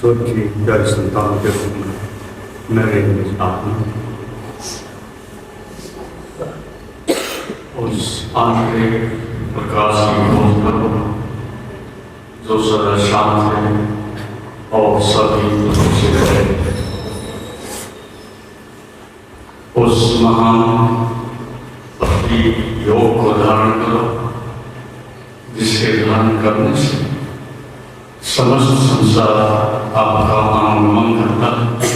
ईश्वर की प्यारी संतान के रूप में मेरे आत्मा उस आंतरिक प्रकाश की खोज करो जो सदा शांत है और सभी खुशी रहे। उस महान भक्ति योग को धारण करो जिसके धारण करने से समस्त संसार आपका अनुगमन करता है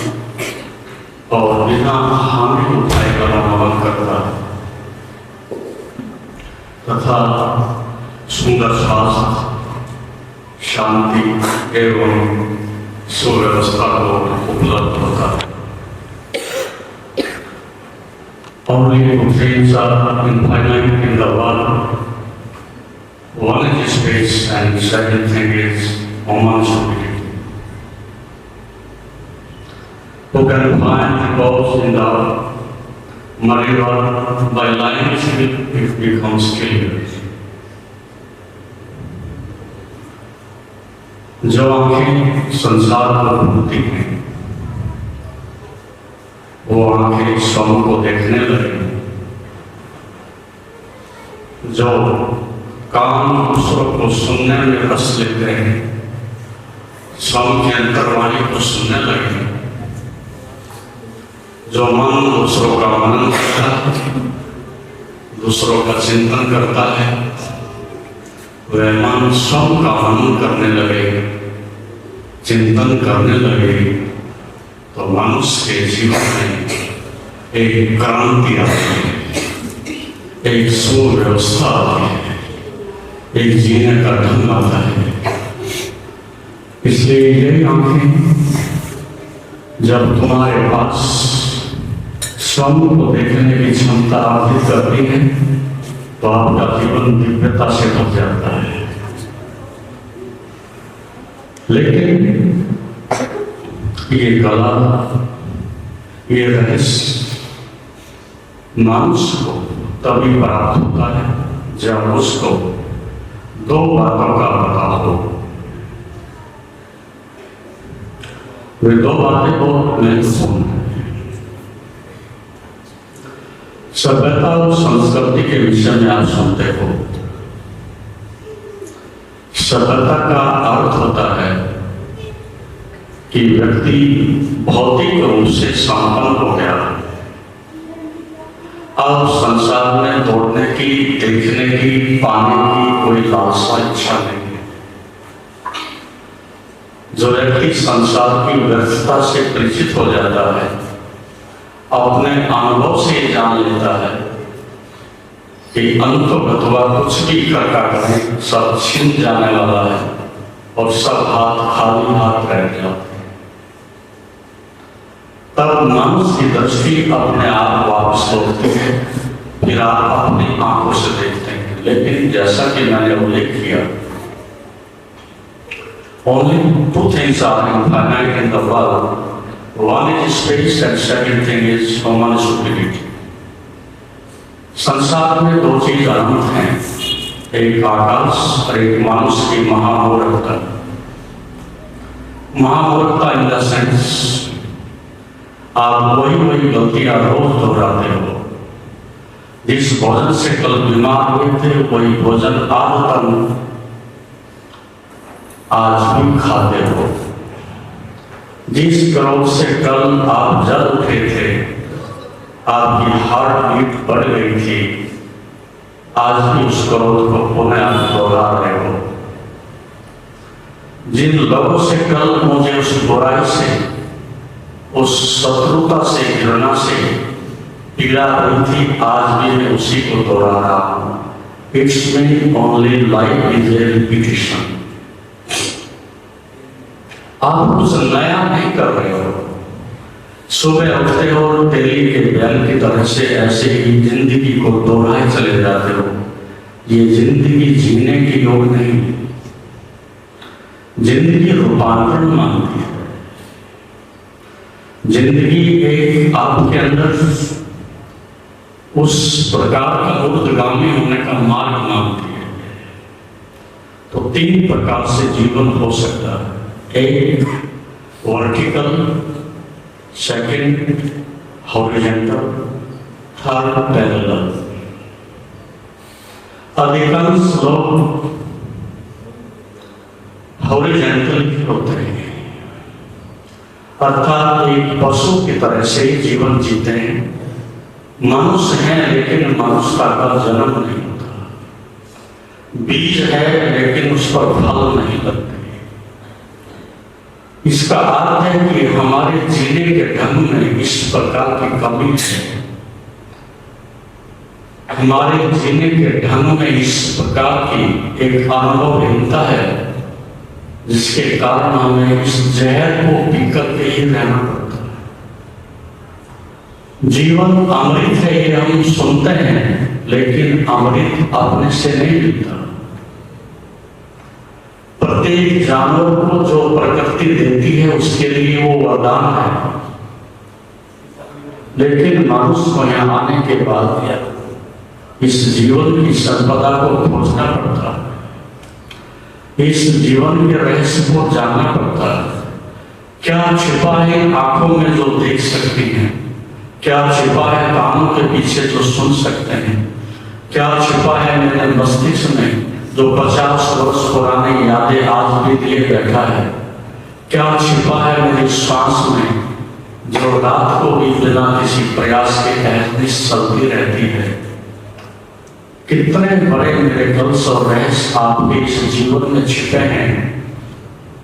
और बिना हानि उठाए का अनुगमन करता है तथा सुंदर स्वास्थ्य, शांति एवं सुव्यवस्था को उपलब्ध होता है। Only two things are infinite in the world. One is space and second thing is human stupidity. Who can find repose in the muddy water by lying still it becomes clear. जो आंखें संसार को ढूंढती हैं वो आंखें स्वयं को देखने लगे। जो कान दूसरों को सुनने में रस लेते हैं स्वयं की अंतर्वाणी को सुनने लगे। जो मन दूसरों का मनन करता है, दूसरों का चिंतन करता है, वह मन स्वयं का मनन करने लगे, चिंतन करने लगे तो मनुष्य के जीवन में एक क्रांति आती है, एक सुव्यवस्था आती है, एक जीने का ढंग आता है। इसलिए यही आंखें जब तुम्हारे पास स्वयं को देखने की क्षमता अर्जित करती है तो आपका जीवन दिव्यता से भर जाता है। लेकिन ये कला, ये रहस्य मनुष्य को तभी प्राप्त होता है जब उसको दो बातों का पता हो। वे दो बातें बहुत महत्वपूर्ण हैं। सभ्यता और संस्कृति के विषय में आप सुनते हो। सभ्यता का अर्थ होता है कि व्यक्ति भौतिक रूप से संपन्न हो गया, अब संसार में दौड़ने की, देखने की, पाने की कोई लालसा इच्छा नहीं है। जो व्यक्ति संसार की व्यस्तता से परिचित हो जाता है, अपने अनुभव से जान लेता है कि अंततः कुछ भी करका करें सब छिन जाने वाला है और सब हाथ खाली हाथ रह जाते हैं, तब मनुष्य की दृष्टि अपने आप वापस लौटती है, फिर आप अपनी आंखों से देखते हैं। लेकिन जैसा कि मैंने उल्लेख किया, only two things are infinite in the world. One is space and second thing is human stupidity. संसार में दो चीज अनंत हैं, एक आकाश और एक मनुष्य की महामूर्खता। महामूर्खता इन द सेंस आप वही गलतियां रोज दोहराते हो। जिस भोजन से कल बीमार हुए थे वही भोजन आदतन आज भी खाते हो। जिस क्रोध से कल आप जल उठे थे, आपकी हार्ट बीट बढ़ गई थी, आज भी उस क्रोध को पुनः आप दोहरा रहे हो। जिन लोगों से कल मुझे उस बुराई से, उस शत्रुता से, घृणा से पीड़ा हुई थी, आज भी मैं उसी को दोहरा रहा हूं। It's mean only life is a repetition. आप कुछ नया नहीं कर रहे हो। सुबह उठते हो और तेली के बैल की तरह से ऐसे ही जिंदगी को दोहराए चले जाते हो। ये जिंदगी जीने की योग नहीं, जिंदगी रूपांतरण मांगती है। जिंदगी एक आपके अंदर उस प्रकार का ऊर्ध्वगामी होने का मार्ग मांगती है। तो तीन प्रकार से जीवन हो सकता है। एक vertical, second horizontal, third parallel. अधिकांश लोग हॉरिजॉन्टल होते हैं, अर्थात एक पशु की तरह से जीवन जीते हैं। मनुष्य है लेकिन मनुष्यता का जन्म नहीं होता, बीज है लेकिन उस पर फल नहीं लगते। इसका अर्थ है कि हमारे जीने के ढंग में इस प्रकार की कमी है, हमारे जीने के ढंग में इस प्रकार की एक अनुभवहीनता है, जिसके कारण हमें इस जहर को पीकर के ही रहना पड़ता है। जीवन अमृत है ये हम सुनते हैं, लेकिन अमृत अपने से नहीं मिलता। प्रत्येक जानवर को जो प्रकृति देती है उसके लिए वो वरदान है, लेकिन मनुष्य को यहाँ आने के बाद इस जीवन की संपदा को खोजना पड़ता है, इस जीवन के रहस्य को जानना पड़ता है। क्या छिपा है आंखों में जो देख सकती हैं, क्या छिपा है कानों के पीछे जो सुन सकते हैं, क्या छिपा है मेरे मस्तिष्क में जो 50 वर्ष पुरानी यादें आज भी लिए बैठा है, क्या छिपा है मेरी श्वास में जो रात को भी बिना किसी प्रयास के एहसास चलती रहती है। कितने बड़े मिरेकल्स और रहस्य आपके इस जीवन में छिपे हैं,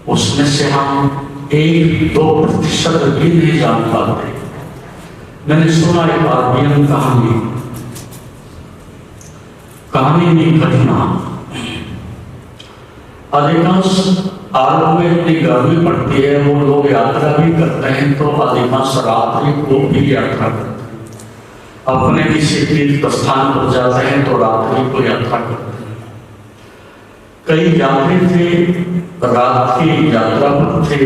उसमें से हम 1-2% भी नहीं जान पाते। मैंने सुना एक आरबीएम कहानी में घटना, अधिकांश आरब में इतनी गर्मी पड़ती है, वो लोग यात्रा भी करते हैं तो अधिकांश रात्रि को भी यात्रा करते हैं, अपने किसी तीर्थ स्थान पर जाते हैं तो रात्रि को यात्रा करते हैं। कई यात्री थे, रात की यात्रा पर थे,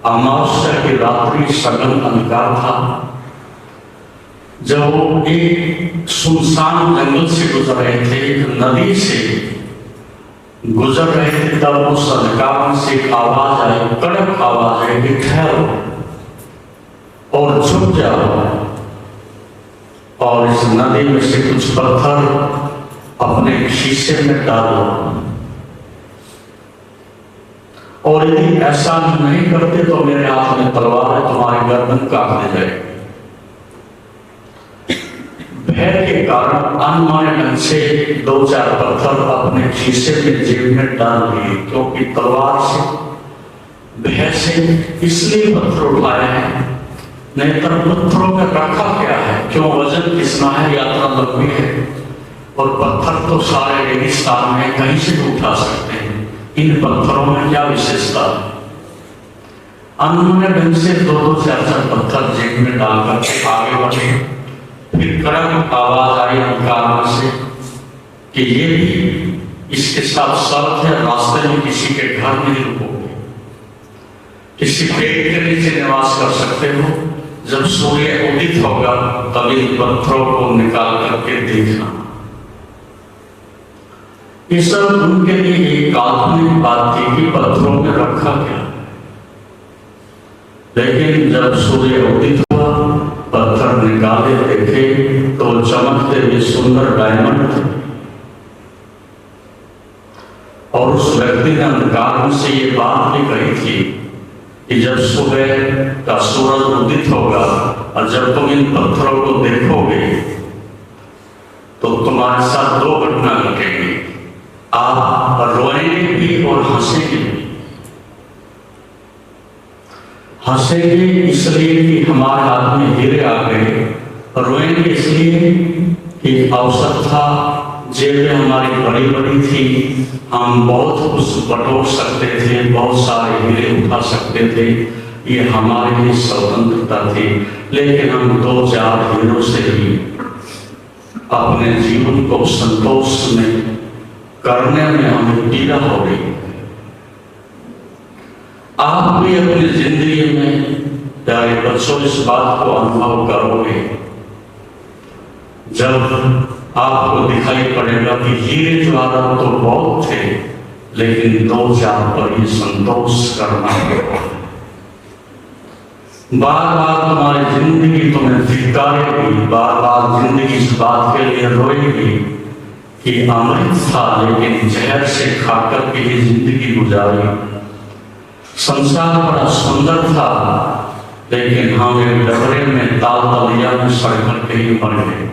अमावस्या की रात्रि सघन अंधकार था। जब वो एक सुनसान जंगल से गुजर रहे थे, एक नदी से गुजर रहे थे, तब उस अंधकार से एक आवाज आई, कड़क आवाज आई कि ठहरो और झुक जाओ और इस नदी में से कुछ पत्थर अपने शीशे में डालो, और यदि ऐसा नहीं करते तो मेरे हाथ में तलवार है, तुम्हारी गर्दन काट दी जाएगी। भय के कारण अनमाने ढंग से 2-4 पत्थर अपने खीसे में जेब में डाल दिए, क्योंकि तलवार से भय से इसलिए पत्थर उठाए हैं, नहीं तो पत्थरों में रखा क्या है, क्यों वजन कितना है, यात्रा लंबी है और पत्थर तो सारे रेगिस्तान में कहीं से भी उठा सकते हैं, इन पत्थरों में क्या विशेषता है। अनमाने ढंग से 2-4 पत्थर जेब में डालकर के आगे बढ़े। फिर कड़क आवाज आई अंधकार से कि ये भी इसके साथ शर्त है, रास्ते में किसी के घर नहीं रुकोगे, किसी पेड़ के नीचे निवास कर सकते हो, जब सूर्य उदित होगा तभी पत्थरों को निकाल करके देखना। ये सब उनके लिए एक काल्पनिक बात थी कि पत्थरों में रखा गया, लेकिन जब सूर्य उदित हुआ, पत्थर निकाले देखे तो चमकते हुए सुंदर डायमंड थे, और उस व्यक्ति ने अंधकार से ये बात भी कही थी कि जब सुबह का सूरज उदित होगा और जब तुम इन पत्थरों को देखोगे तो तुम्हारे साथ 2 घटना घटेंगी, आप रोएंगे भी और हंसेंगे भी। हंसेंगे इसलिए कि हमारे हाथ में हीरे आ गए, रोएंगे इसलिए कि अवसर था, जेबें हमारी बड़ी बड़ी थी, हम बहुत कुछ बटोर सकते थे, बहुत सारे हीरे उठा सकते थे, ये हमारे लिए स्वतंत्रता थी। लेकिन हम 2-4 हीरों से ही अपने जीवन को संतोष में करने में हमें पीड़ा हो रही। आप भी अपनी जिंदगी में प्यारे बच्चों इस बात को अनुभव करोगे, जब आपको दिखाई पड़ेगा कि हीरे ज्वाला तो बहुत थे, लेकिन 2-4 पर ही संतोष करना होगा। बार बार तुम्हारी जिंदगी तुम्हें धिक्कारेगी, बार बार जिंदगी इस बात के लिए रोएगी कि अमृत था लेकिन जहर से खाकर के ही जिंदगी गुजारी। संसार बड़ा सुंदर था लेकिन हम एक डबरे में ताल तलिया में सड़ करके ही मर गए।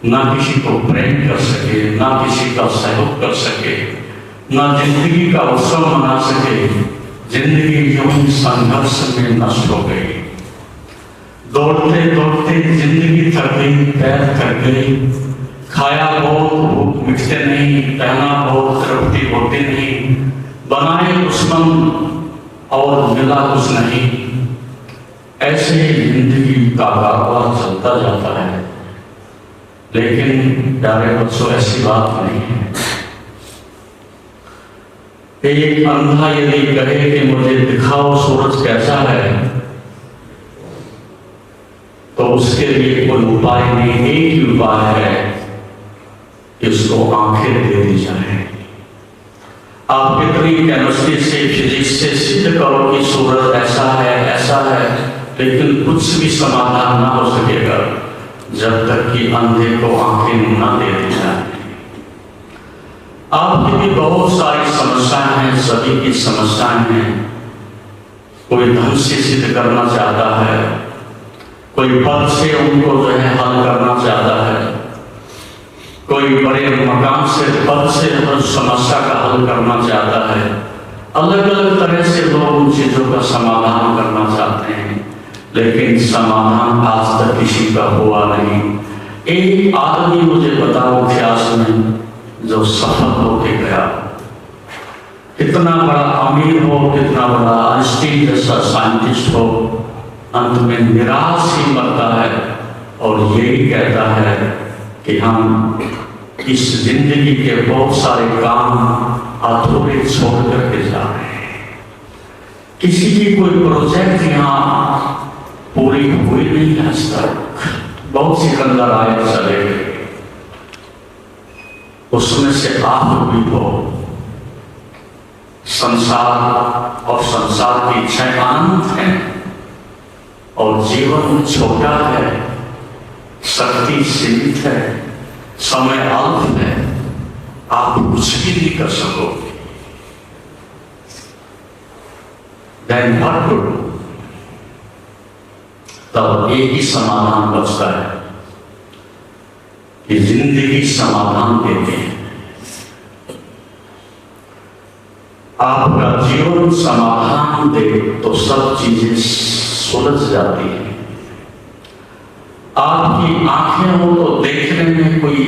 ना किसी को प्रेम कर सके, ना किसी का सहयोग कर सके, ना जिंदगी का उत्सव मना सके। जिंदगी यूं ही संघर्ष में नष्ट हो गई। दौड़ते दौड़ते जिंदगी थक गई, पैर थक गई। खाया बहुत, भूख मिटते नहीं, पहना बहुत, तृप्ति होती नहीं। बनाए दुश्मन और मिला कुछ नहीं। ऐसे ही जिंदगी का कारोबार चलता जाता है। लेकिन प्यारे बच्चों, ऐसी बात नहीं है। एक अंधा यदि कहे कि मुझे दिखाओ सूरज कैसा है, तो उसके लिए कोई उपाय नहीं। एक ही उपाय है कि उसको आंखें दे दी जाए। आप कितनी केमिस्ट्री से, फिजिक्स से सिद्ध करो कि सूरज ऐसा है, लेकिन कुछ भी समाधान ना हो सकेगा जब तक कि अंधे को आंखें ना दे दी जाए। आपकी भी बहुत सारी समस्याएं हैं, सभी की समस्याएं हैं। कोई धन से सिद्ध करना चाहता है, कोई पद से उनको जो है हल करना चाहता है, कोई बड़े मकान से, पद से हर समस्या का हल करना चाहता है। अलग अलग तरह से लोग उन चीजों का समाधान करना चाहते हैं, लेकिन समाधान आज तक किसी का हुआ नहीं। एक आदमी मुझे बताओ इतिहास में जो सफल होके गया, कितना बड़ा अमीर हो, कितना बड़ा आइंस्टीन जैसा साइंटिस्ट हो, अंत में निराश ही मरता है और यही कहता है कि हम इस जिंदगी के बहुत सारे काम अधूरे छोड़ करके जा रहे हैं। किसी की कोई प्रोजेक्ट यहाँ पूरी हुई नहीं आज तक। बहुत सिकंदर आए चले गए, उसमें से आप भी हो। संसार और संसार की इच्छाएं अनंत है और जीवन छोटा है, शक्ति सीमित है, समय अल्प है। आप कुछ भी नहीं कर सकोगे। Then what to do? तब एक ही समाधान बचता है कि जिंदगी समाधान देते हैं। आपका जीवन समाधान दे तो सब चीजें सुलझ जाती हैं। आपकी आंखें हो तो देखने में कोई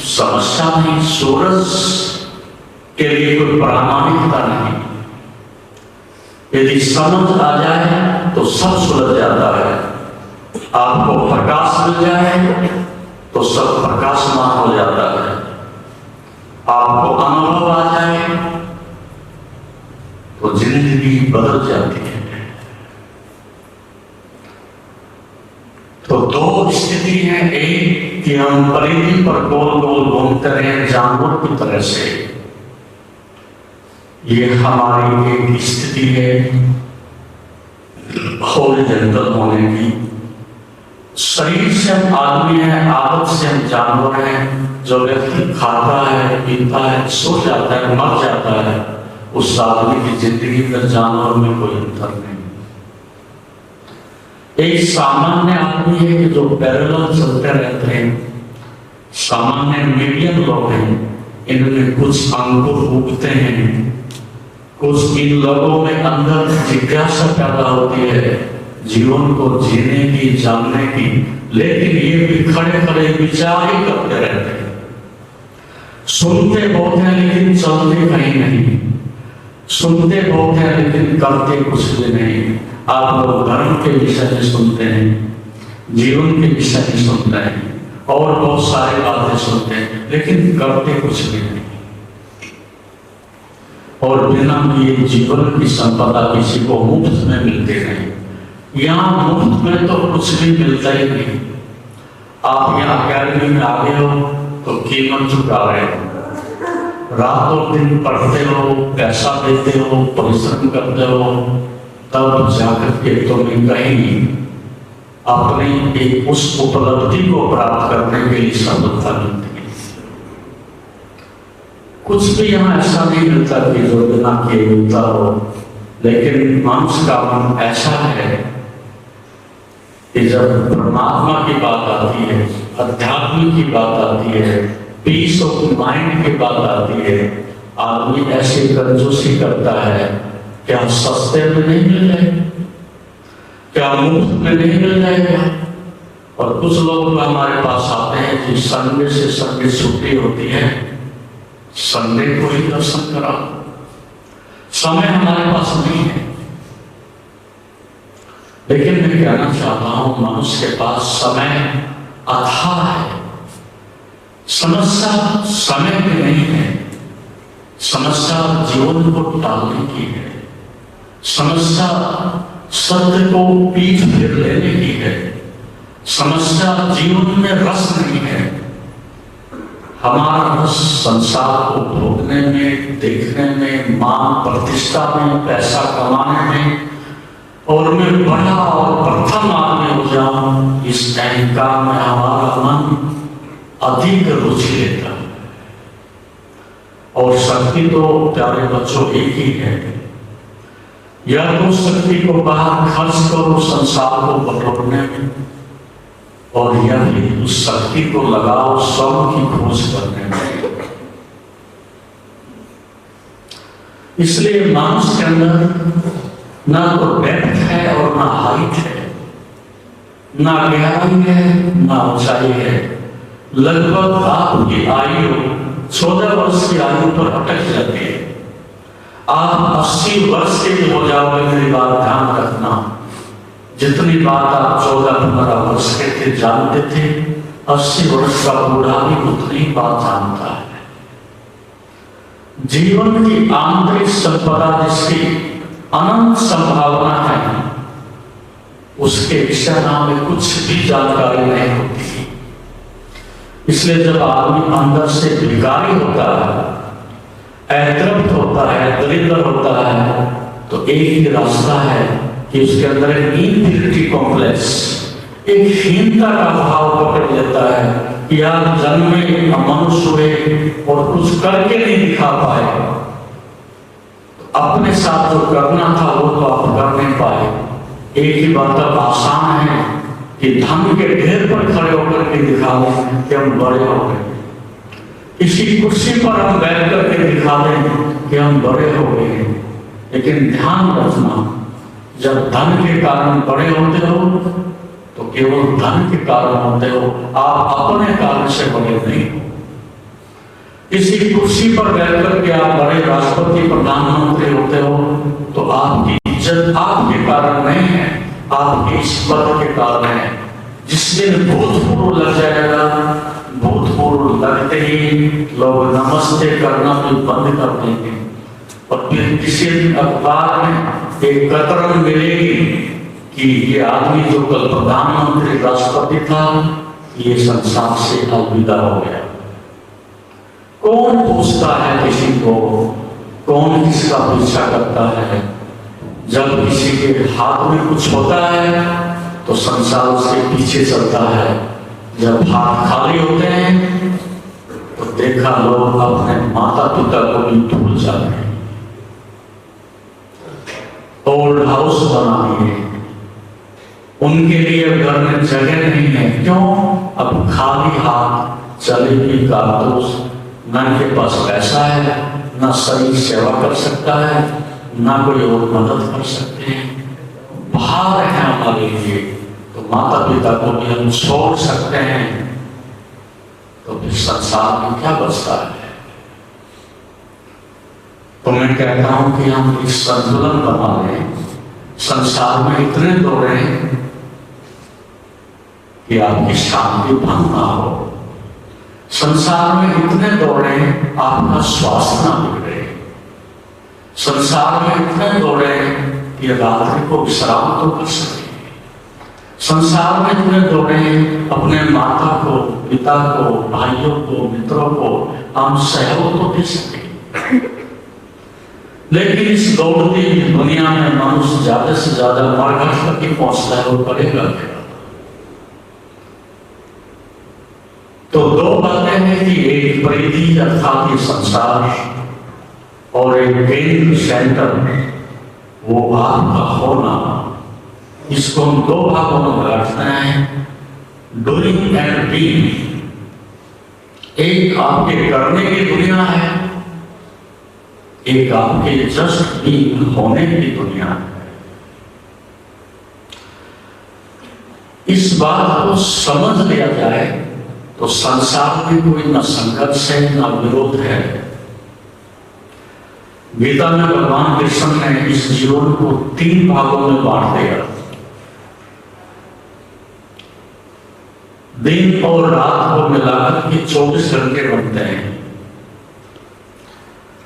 समस्या नहीं, सूरज के लिए कोई प्रामाणिकता नहीं। यदि समझ आ जाए तो सब सुलझ जाता है। आपको प्रकाश मिल जाए तो सब प्रकाशमान हो जाता है। आपको अनुभव आ जाए तो जिंदगी बदल जाती है। तो दो स्थिति है, एक कि हम परिधि पर गोल गोल घूमते रहे जानवर की तरह से, ये हमारी एक स्थिति है हॉरिजॉन्टल होने की। शरीर से हम आदमी हैं, आदत से हम जानवर हैं। जो व्यक्ति खाता है, पीता है, सो जाता है, मर जाता है, उस आदमी की जिंदगी में जानवर में कोई अंतर नहीं। एक सामान्य आदमी है कि जो पैरेलल चलते रहते हैं। सामान्य मीडियम लोग हैं, इनमें कुछ अंकुर उगते हैं, कुछ इन लोगों में अंदर जिज्ञासा पैदा होती है जीवन को जीने की, जानने की। लेकिन ये भी खड़े खड़े विचार ही करते रहते हैं। सुनते बहुत हैं लेकिन चलते कहीं नहीं, सुनते बहुत हैं लेकिन करते कुछ भी नहीं। आप लोग धर्म के विषय में सुनते हैं, जीवन के विषय में सुनते हैं और बहुत सारी बातें सुनते हैं, लेकिन करते कुछ भी नहीं। और बिना ये जीवन की संपदा किसी को मुफ्त में मिलती नहीं। यहाँ मुफ्त में तो कुछ भी मिलता ही नहीं। आप यहाँ अकेडमी में आ गए हो तो कीमत चुका रहे हो, रातों दिन पढ़ते हो, पैसा देते हो, परिश्रम करते हो, तब जाकर के तुम्हें कहीं अपनी एक उस उपलब्धि को प्राप्त करने के लिए सफलता मिलती है। कुछ भी यहाँ ऐसा नहीं मिलता कि जो बिना किए मिलता हो, लेकिन मनुष्य का मन ऐसा है कि जब परमात्मा की बात आती है, अध्यात्म की बात आती है, पीस ऑफ माइंड की बात आती है, आदमी ऐसी कंजूसी करता है। क्या सस्ते में नहीं मिल जाएगा? क्या मुफ्त में नहीं मिल जाएगा? और कुछ लोग हमारे पास आते हैं कि संडे से संडे छुट्टी होती है, संडे को ही दर्शन करा, समय हमारे पास नहीं है। लेकिन मैं कहना चाहता हूं, मनुष्य के पास समय अथाह है। समस्या समय की नहीं है, समस्या जीवन को टालने की है, समस्या सत्य को पीठ फिर लेने की है, समस्या जीवन में रस नहीं है। हमारा रस संसार को भोगने में, देखने में, मान प्रतिष्ठा में, पैसा कमाने में, और मैं बड़ा और प्रथम आदमी हो जाऊं, इस अहंकार में हमारा मन अधिक रुचि लेता है। और शक्ति तो प्यारे बच्चों एक ही है, या तो शक्ति को बाहर खर्च करो संसार को बटोरने में, और या फिर उस शक्ति को लगाओ स्वयं की खोज करने में। इसलिए मानस के अंदर ना तो डेप्थ है और ना हाइट है, ना गहराई है ना ऊंचाई है। लगभग आपकी आयु 14 वर्ष की आयु पर अटक जाती है। आप 80 वर्ष के भी हो जाओगे, मेरी बात ध्यान रखना। जितनी बात आप 14-15 वर्ष के थे जानते थे, 80 वर्ष का बूढ़ा भी उतनी बात जानता है। जीवन की आंतरिक संपदा जिसकी अनंत संभावना है, उसके विषय में कुछ भी जानकारी नहीं होती। इसलिए जब आदमी अंदर से भिखारी होता है, अतृप्त होता है, दरिद्र होता है, तो एक ही रास्ता है कि उसके अंदर एक इनफिनिटी कॉम्प्लेक्स, एक हीनता का भाव पकड़ लेता है कि यार जन्मे मनुष्य हुए और कुछ करके नहीं दिखा पाए, अपने साथ जो करना था वो तो आप कर नहीं पाए। एक ही बात अब आसान है कि धन के ढेर पर खड़े होकर के दिखा दें कि हम बड़े हो गए, किसी कुर्सी पर हम बैठ करके दिखा दें कि हम बड़े हो गए। लेकिन ध्यान रखना, जब धन के कारण बड़े होते हो तो केवल धन के कारण होते हो, आप अपने कारण से बड़े नहीं हो। किसी कुर्सी पर बैठकर के आप बड़े राष्ट्रपति प्रधानमंत्री होते हो तो आपकी इज्जत आपके कारण नहीं है, आपके इस पद के कारण है। जिस दिन भूतपूर्व लग जाएगा, भूतपूर्व लगते ही लोग नमस्ते करना भी बंद कर देंगे, और फिर किसी दिन अखबार में एक कतरन मिलेगी कि ये आदमी जो कल प्रधानमंत्री राष्ट्रपति था, ये संसार से अलविदा हो गया। कौन पूछता है किसी को, कौन किसका पीछा करता है? जब किसी के हाथ में कुछ होता है तो संसार उसके पीछे चलता है, जब हाथ खाली होते हैं तो देखा लोग अपने माता पिता को भी भूल जाते हैं। ओल्ड हाउस बना दिए, उनके लिए घर में जगह नहीं है। क्यों? अब खाली हाथ चले भी कारतूस, ना के पास पैसा है, ना शरीर सेवा कर सकता है, ना कोई और मदद कर सकते हैं। भार है हमारे लिए, तो माता पिता को भी हम छोड़ सकते हैं, तो फिर संसार में क्या बचता है? तो मैं कहता हूं कि हम इस संतुलन बना लें। संसार में इतने दौड़े कि आपकी शांति भंग ना हो, संसार में इतने दौड़े आपका स्वास्थ्य ना बिगड़े, संसार में इतने दौड़े कि रात्रि को विश्राम तो कर सके, संसार में इतने दौड़े अपने माता को, पिता को, भाइयों को, मित्रों को हम सहयोग तो दे सके। लेकिन इस दौड़ती दुनिया में मनुष्य ज्यादा से ज्यादा मरघट तक ही पहुंचता है और करेगा क्या? तो दो बातें हैं कि एक परिधि अर्थात ये संसार और एक केंद्र सेंटर वो आपका होना। इसको हम दो भागों में बांटते हैं, डूइंग एंड बीइंग। एक आपके करने की दुनिया है, एक आपके जस्ट बीइंग होने की दुनिया है। इस बात को समझ लिया जाए तो संसार में कोई न संघर्ष है न विरोध है। गीता में भगवान कृष्ण ने इस जीवन को 3 भागों में बांट दिया। दिन और रात को मिलाकर के 24 घंटे बनते हैं।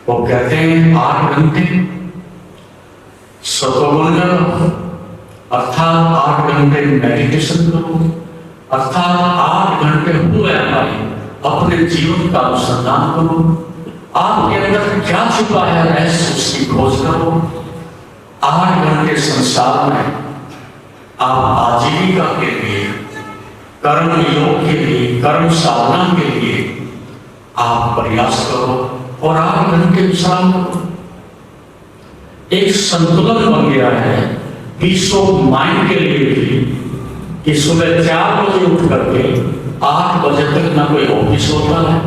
वो कहते हैं 8 घंटे सत्वगुण करो, अर्थात 8 घंटे मेडिटेशन करो, अर्थात 8 घंटे हुए अपने जीवन का अनुसंधान करो। आपके अंदर क्या छुपा है रहस्य उसकी खोज करो। 8 घंटे संसार में आप आजीविका के लिए, कर्म योग के लिए, कर्म साधना के लिए आप प्रयास करो और 8 घंटे विश्राम करो। एक संतुलन बन गया है पीस ऑफ माइंड के लिए भी कि सुबह 4 बजे उठ करके 8 बजे तक ना कोई ऑफिस होता है,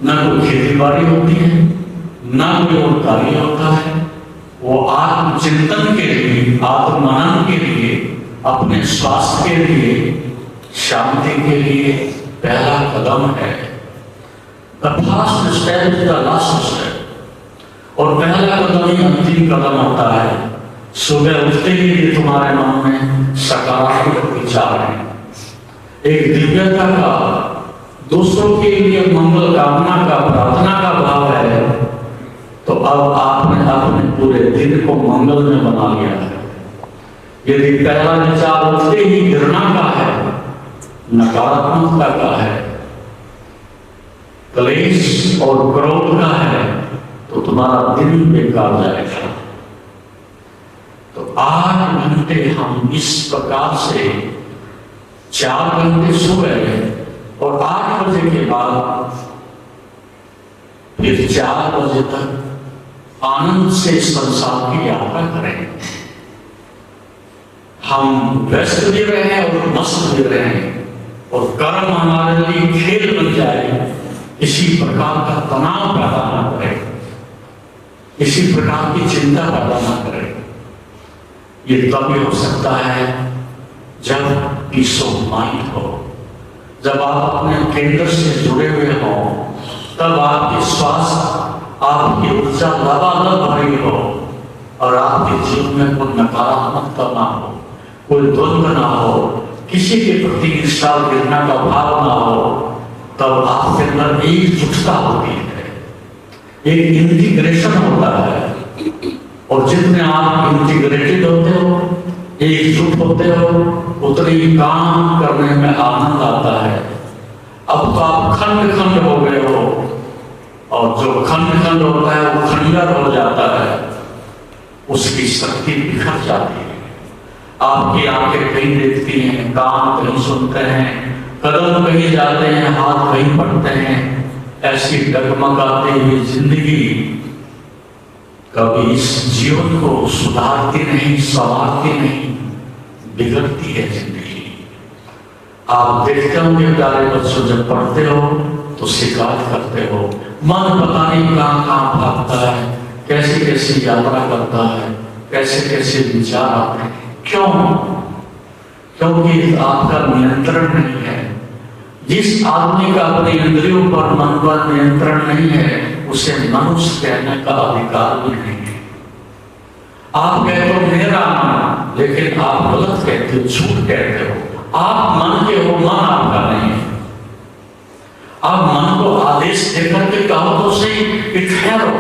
ना कोई खेती बाड़ी होती है, ना कोई और कार्य होता है। वो आत्मचिंतन के लिए, आत्ममनन के लिए, अपने स्वास्थ्य के लिए, शांति के लिए पहला कदम है। The first step is the last step। और पहला कदम ही अंतिम कदम होता है। सुबह उठते ही तुम्हारे मन में सकारात्मक विचार है, एक दिव्यता का, दूसरों के लिए मंगल कामना का, प्रार्थना का भाव है। तो अब आपने अपने पूरे दिन को मंगल में बना लिया है। यदि पहला विचार उठते ही घृणा का है, नकारात्मकता का है, क्लेश और क्रोध का है, तो तुम्हारा दिन बेकार जाएगा। तो 8 घंटे हम इस प्रकार से 4 घंटे सुबह और 8 बजे के बाद फिर 4 बजे तक आनंद से संसार की यात्रा करें। हम व्यस्त भी रहे और मस्त भी रहे और कर्म हमारे लिए खेल बन जाए, इसी प्रकार का तनाव पैदा ना करे, इसी प्रकार की चिंता पैदा ना करे। ये तभी हो सकता है जब पीस ऑफ माइंड हो, जब आप अपने केंद्र से जुड़े हुए हो, तब आपकी स्वास्थ्य, आपकी ऊर्जा लगातार भरी हो और आपके जीवन में कोई नकारात्मकता ना हो, कोई द्वंद्व ना हो, किसी के प्रति ईर्ष्या घृणा का भाव ना हो। तब आपके अंदर एकजुटता होती है, एक इंटीग्रेशन होता है। और जितने आप इंटीग्रेटेड होते हो, एकजुट होते हो, उतने ही काम करने में आनंद आता है। अब तो आप खंड खंड हो गए हो और जो खंड खंड होता है वो खंडर हो जाता है, उसकी शक्ति बिखर जाती है। आपकी आंखें कहीं देखती हैं, कान कहीं सुनते हैं, कदम कहीं जाते हैं, हाथ कहीं पड़ते हैं। ऐसी डगमगाती हुई जिंदगी कभी इस जीवन को सुधारती नहीं, संवारती नहीं, बिगड़ती है जिंदगी। आप देखते होंगे प्यारे बच्चों, जब पढ़ते हो तो शिकायत करते हो, मन पता नहीं कहाँ कहाँ भागता है, कैसी कैसी यात्रा करता है, कैसे कैसे विचार आते हैं। क्यों? क्योंकि आपका नियंत्रण नहीं है। जिस आदमी का अपने इंद्रियों पर, मन पर नियंत्रण नहीं है, उसे मनुष्य कहने का अधिकार भी नहीं है। आप कहते हो मेरा मन, लेकिन आप गलत कहते हो, झूठ कहते हो। आप मन के हो, मन आपका नहीं है। आप मन को आदेश देकर के कहो तो सही कि ठहरो,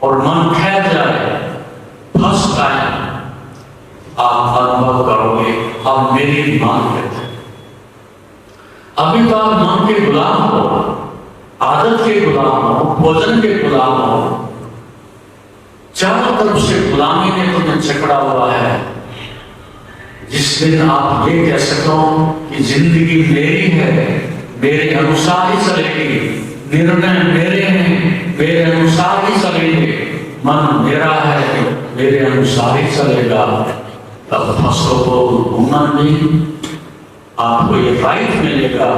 और मन ठहर जाए, फंस जाए, आप अनुभव करोगे आप मेरी मान कहते हैं। अभी तो आप मन के गुलाम हो, आदत के गुलाम हो, भोजन के गुलाम हो, चारों तरफ से गुलामी ने तुम्हें जकड़ा हुआ है। जिस दिन आप ये कह सको कि जिंदगी मेरी है, मेरे अनुसार ही चलेगी, निर्णय मेरे हैं, मेरे अनुसार ही चलेंगे, मन मेरा है, मेरे अनुसार ही चलेगा, तब फर्स्ट ऑफ ऑल वुमन भी आपको ये राइट मिलेगा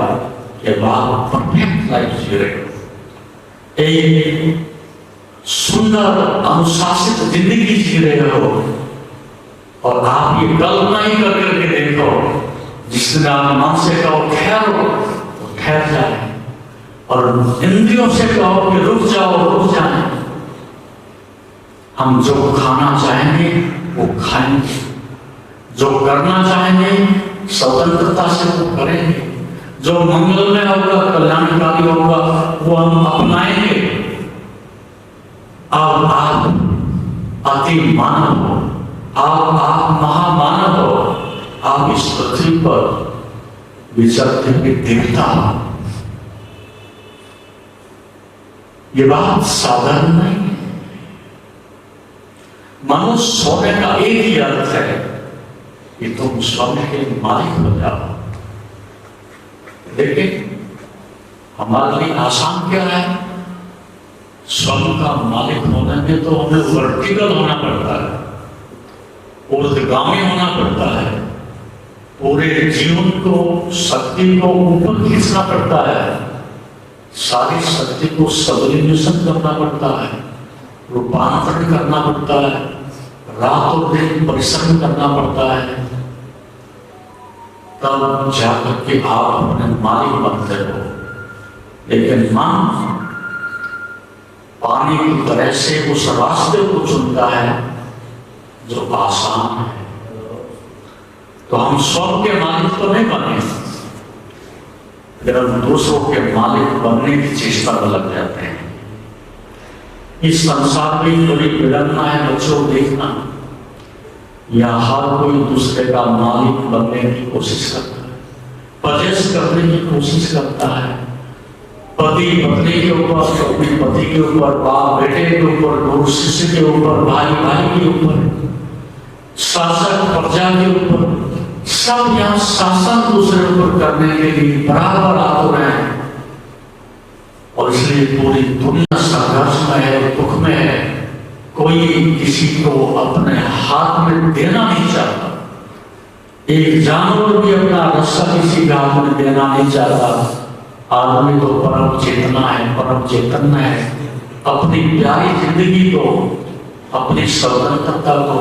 कि आप परफेक्ट लाइफ जी रहे हो, एक सुंदर अनुशासित जिंदगी जी रहे हो। और आप ये कल्पना ही करके देखो, जिस दिन आप मन से कहो ठहरो तो ठहर जाए, और इंद्रियों से कहो कि रुक जाओ रुक जाए। हम जो खाना चाहेंगे वो खाएंगे, जो करना चाहेंगे स्वतंत्रता से वो करेंगे, जो मंगलमय होगा कल्याणकारी होगा वो हम अपनाएंगे। अब आप अति मानव हो, आप महामानव हो, आप इस पृथ्वी पर विचरते हुए देवता हो। ये बात साधारण नहीं है। मनुष्य होने का एक ही अर्थ है कि तुम स्वर्ण के मालिक हो जाओ। लेकिन हमारे लिए आसान क्या है? स्वर्ण का मालिक होने में तो हमें वर्टिकल होना पड़ता है, ऊर्ध्वगामी होना पड़ता है, पूरे जीवन को शक्ति को ऊपर खींचना पड़ता है, सारी शक्ति को सबलिमेशन करना पड़ता है, रूपांतरण करना पड़ता है, रात और दिन परिश्रम करना पड़ता है, तब जाकर के आप अपने मालिक बनते हो। लेकिन मन पानी की तरह से उस रास्ते को चुनता है जो आसान है। तो हम स्वर्ग के मालिक तो नहीं बने, फिर हम दूसरों के मालिक बनने की चेष्टा में लग जाते हैं। इस संसार की बड़ी विडंबना है बच्चों, देखना, या हर कोई दूसरे का मालिक बनने की कोशिश करता है, पजेस करने की कोशिश करता है, पति पत्नी के ऊपर, अपने पति के ऊपर, बाप बेटे के ऊपर, गुरु शिष्य के ऊपर, भाई भाई के ऊपर, शासक प्रजा के ऊपर, सब यहाँ शासन दूसरे ऊपर करने के लिए बराबर आतुर हैं। और इसलिए पूरी दुनिया संघर्ष में है, दुख में है। कोई किसी को अपने हाथ में देना नहीं चाहता। एक जानवर भी अपना रस्सा किसी के हाथ में देना नहीं चाहता। आदमी तो परम चेतना है, परम चेतन है। अपनी प्यारी जिंदगी को, अपनी स्वतंत्रता को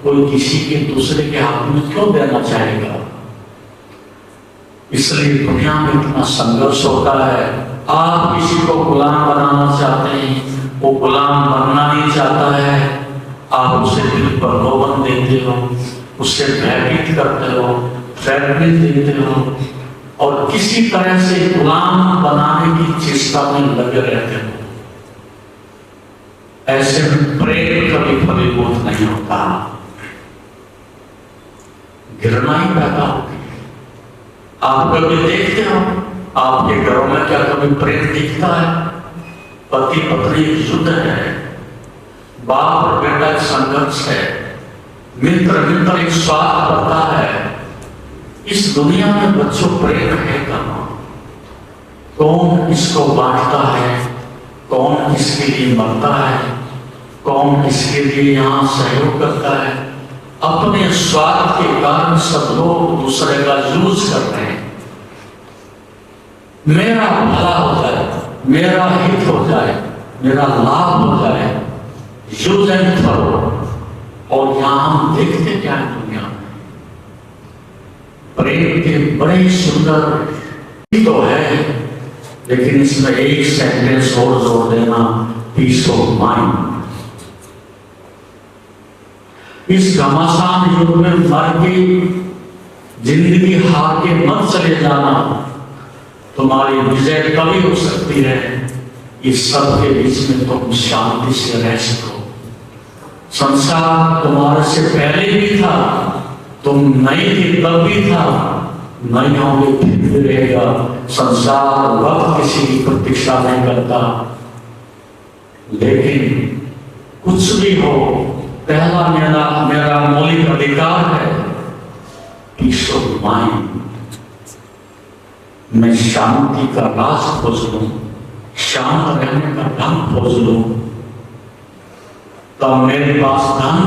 कोई किसी के दूसरे के हाथ में क्यों देना चाहेगा? इसलिए दुनिया में इतना संघर्ष होता है। आप किसी को गुलाम बनाना चाहते हैं, वो गुलाम बनना नहीं चाहता है, आप उसे दिल पर रोबन देते हो, उससे भयभीत करते हो, थ्रेटनिंग देते हो, और किसी तरह से गुलाम बनाने की चेष्टा में लगे रहते हो। ऐसे में प्रेम कभी फलीभूत नहीं होता, घृणा ही पैदा होती है। आप कभी देखते हो आपके घरों में क्या कभी प्रेम दिखता है? पति पत्नी युद्ध है, बाप और बेटा एक संघर्ष है, मित्र मित्र एक स्वार्थ करता है। इस दुनिया में बच्चों प्रेम है कहाँ? कौन इसको बांटता है? कौन इसके लिए मरता है? कौन इसके लिए यहाँ सहयोग करता है? अपने स्वार्थ के कारण सब लोग दूसरे का यूज करते हैं। मेरा भला हो जाए, मेरा हित हो जाए, मेरा लाभ हो जाए, यूज एंड थ्रो। और यहाँ हम देखते क्या है दुनिया में? प्रेम के बड़े सुंदर तो है, लेकिन इसमें एक सेंटेंस और जोड़ देना, पीस ऑफ माइंड। इस घमासान युग में मर के जिंदगी हार के मत चले जाना। तुम्हारी विजय कभी हो सकती है इस सब के बीच में तुम शांति से रह सको। संसार तुम्हारे से पहले भी था, तुम नहीं थे तब भी था, नहीं होंगे फिर भी रहेगा। संसार वक्त किसी की प्रतीक्षा नहीं करता, लेकिन कुछ भी हो, पहला मेरा मौलिक अधिकार है पीस ऑफ माइंड। मैं शांति का राज खोज लूं, शांत रहने का ढंग खोज लूं, तब मेरे पास धन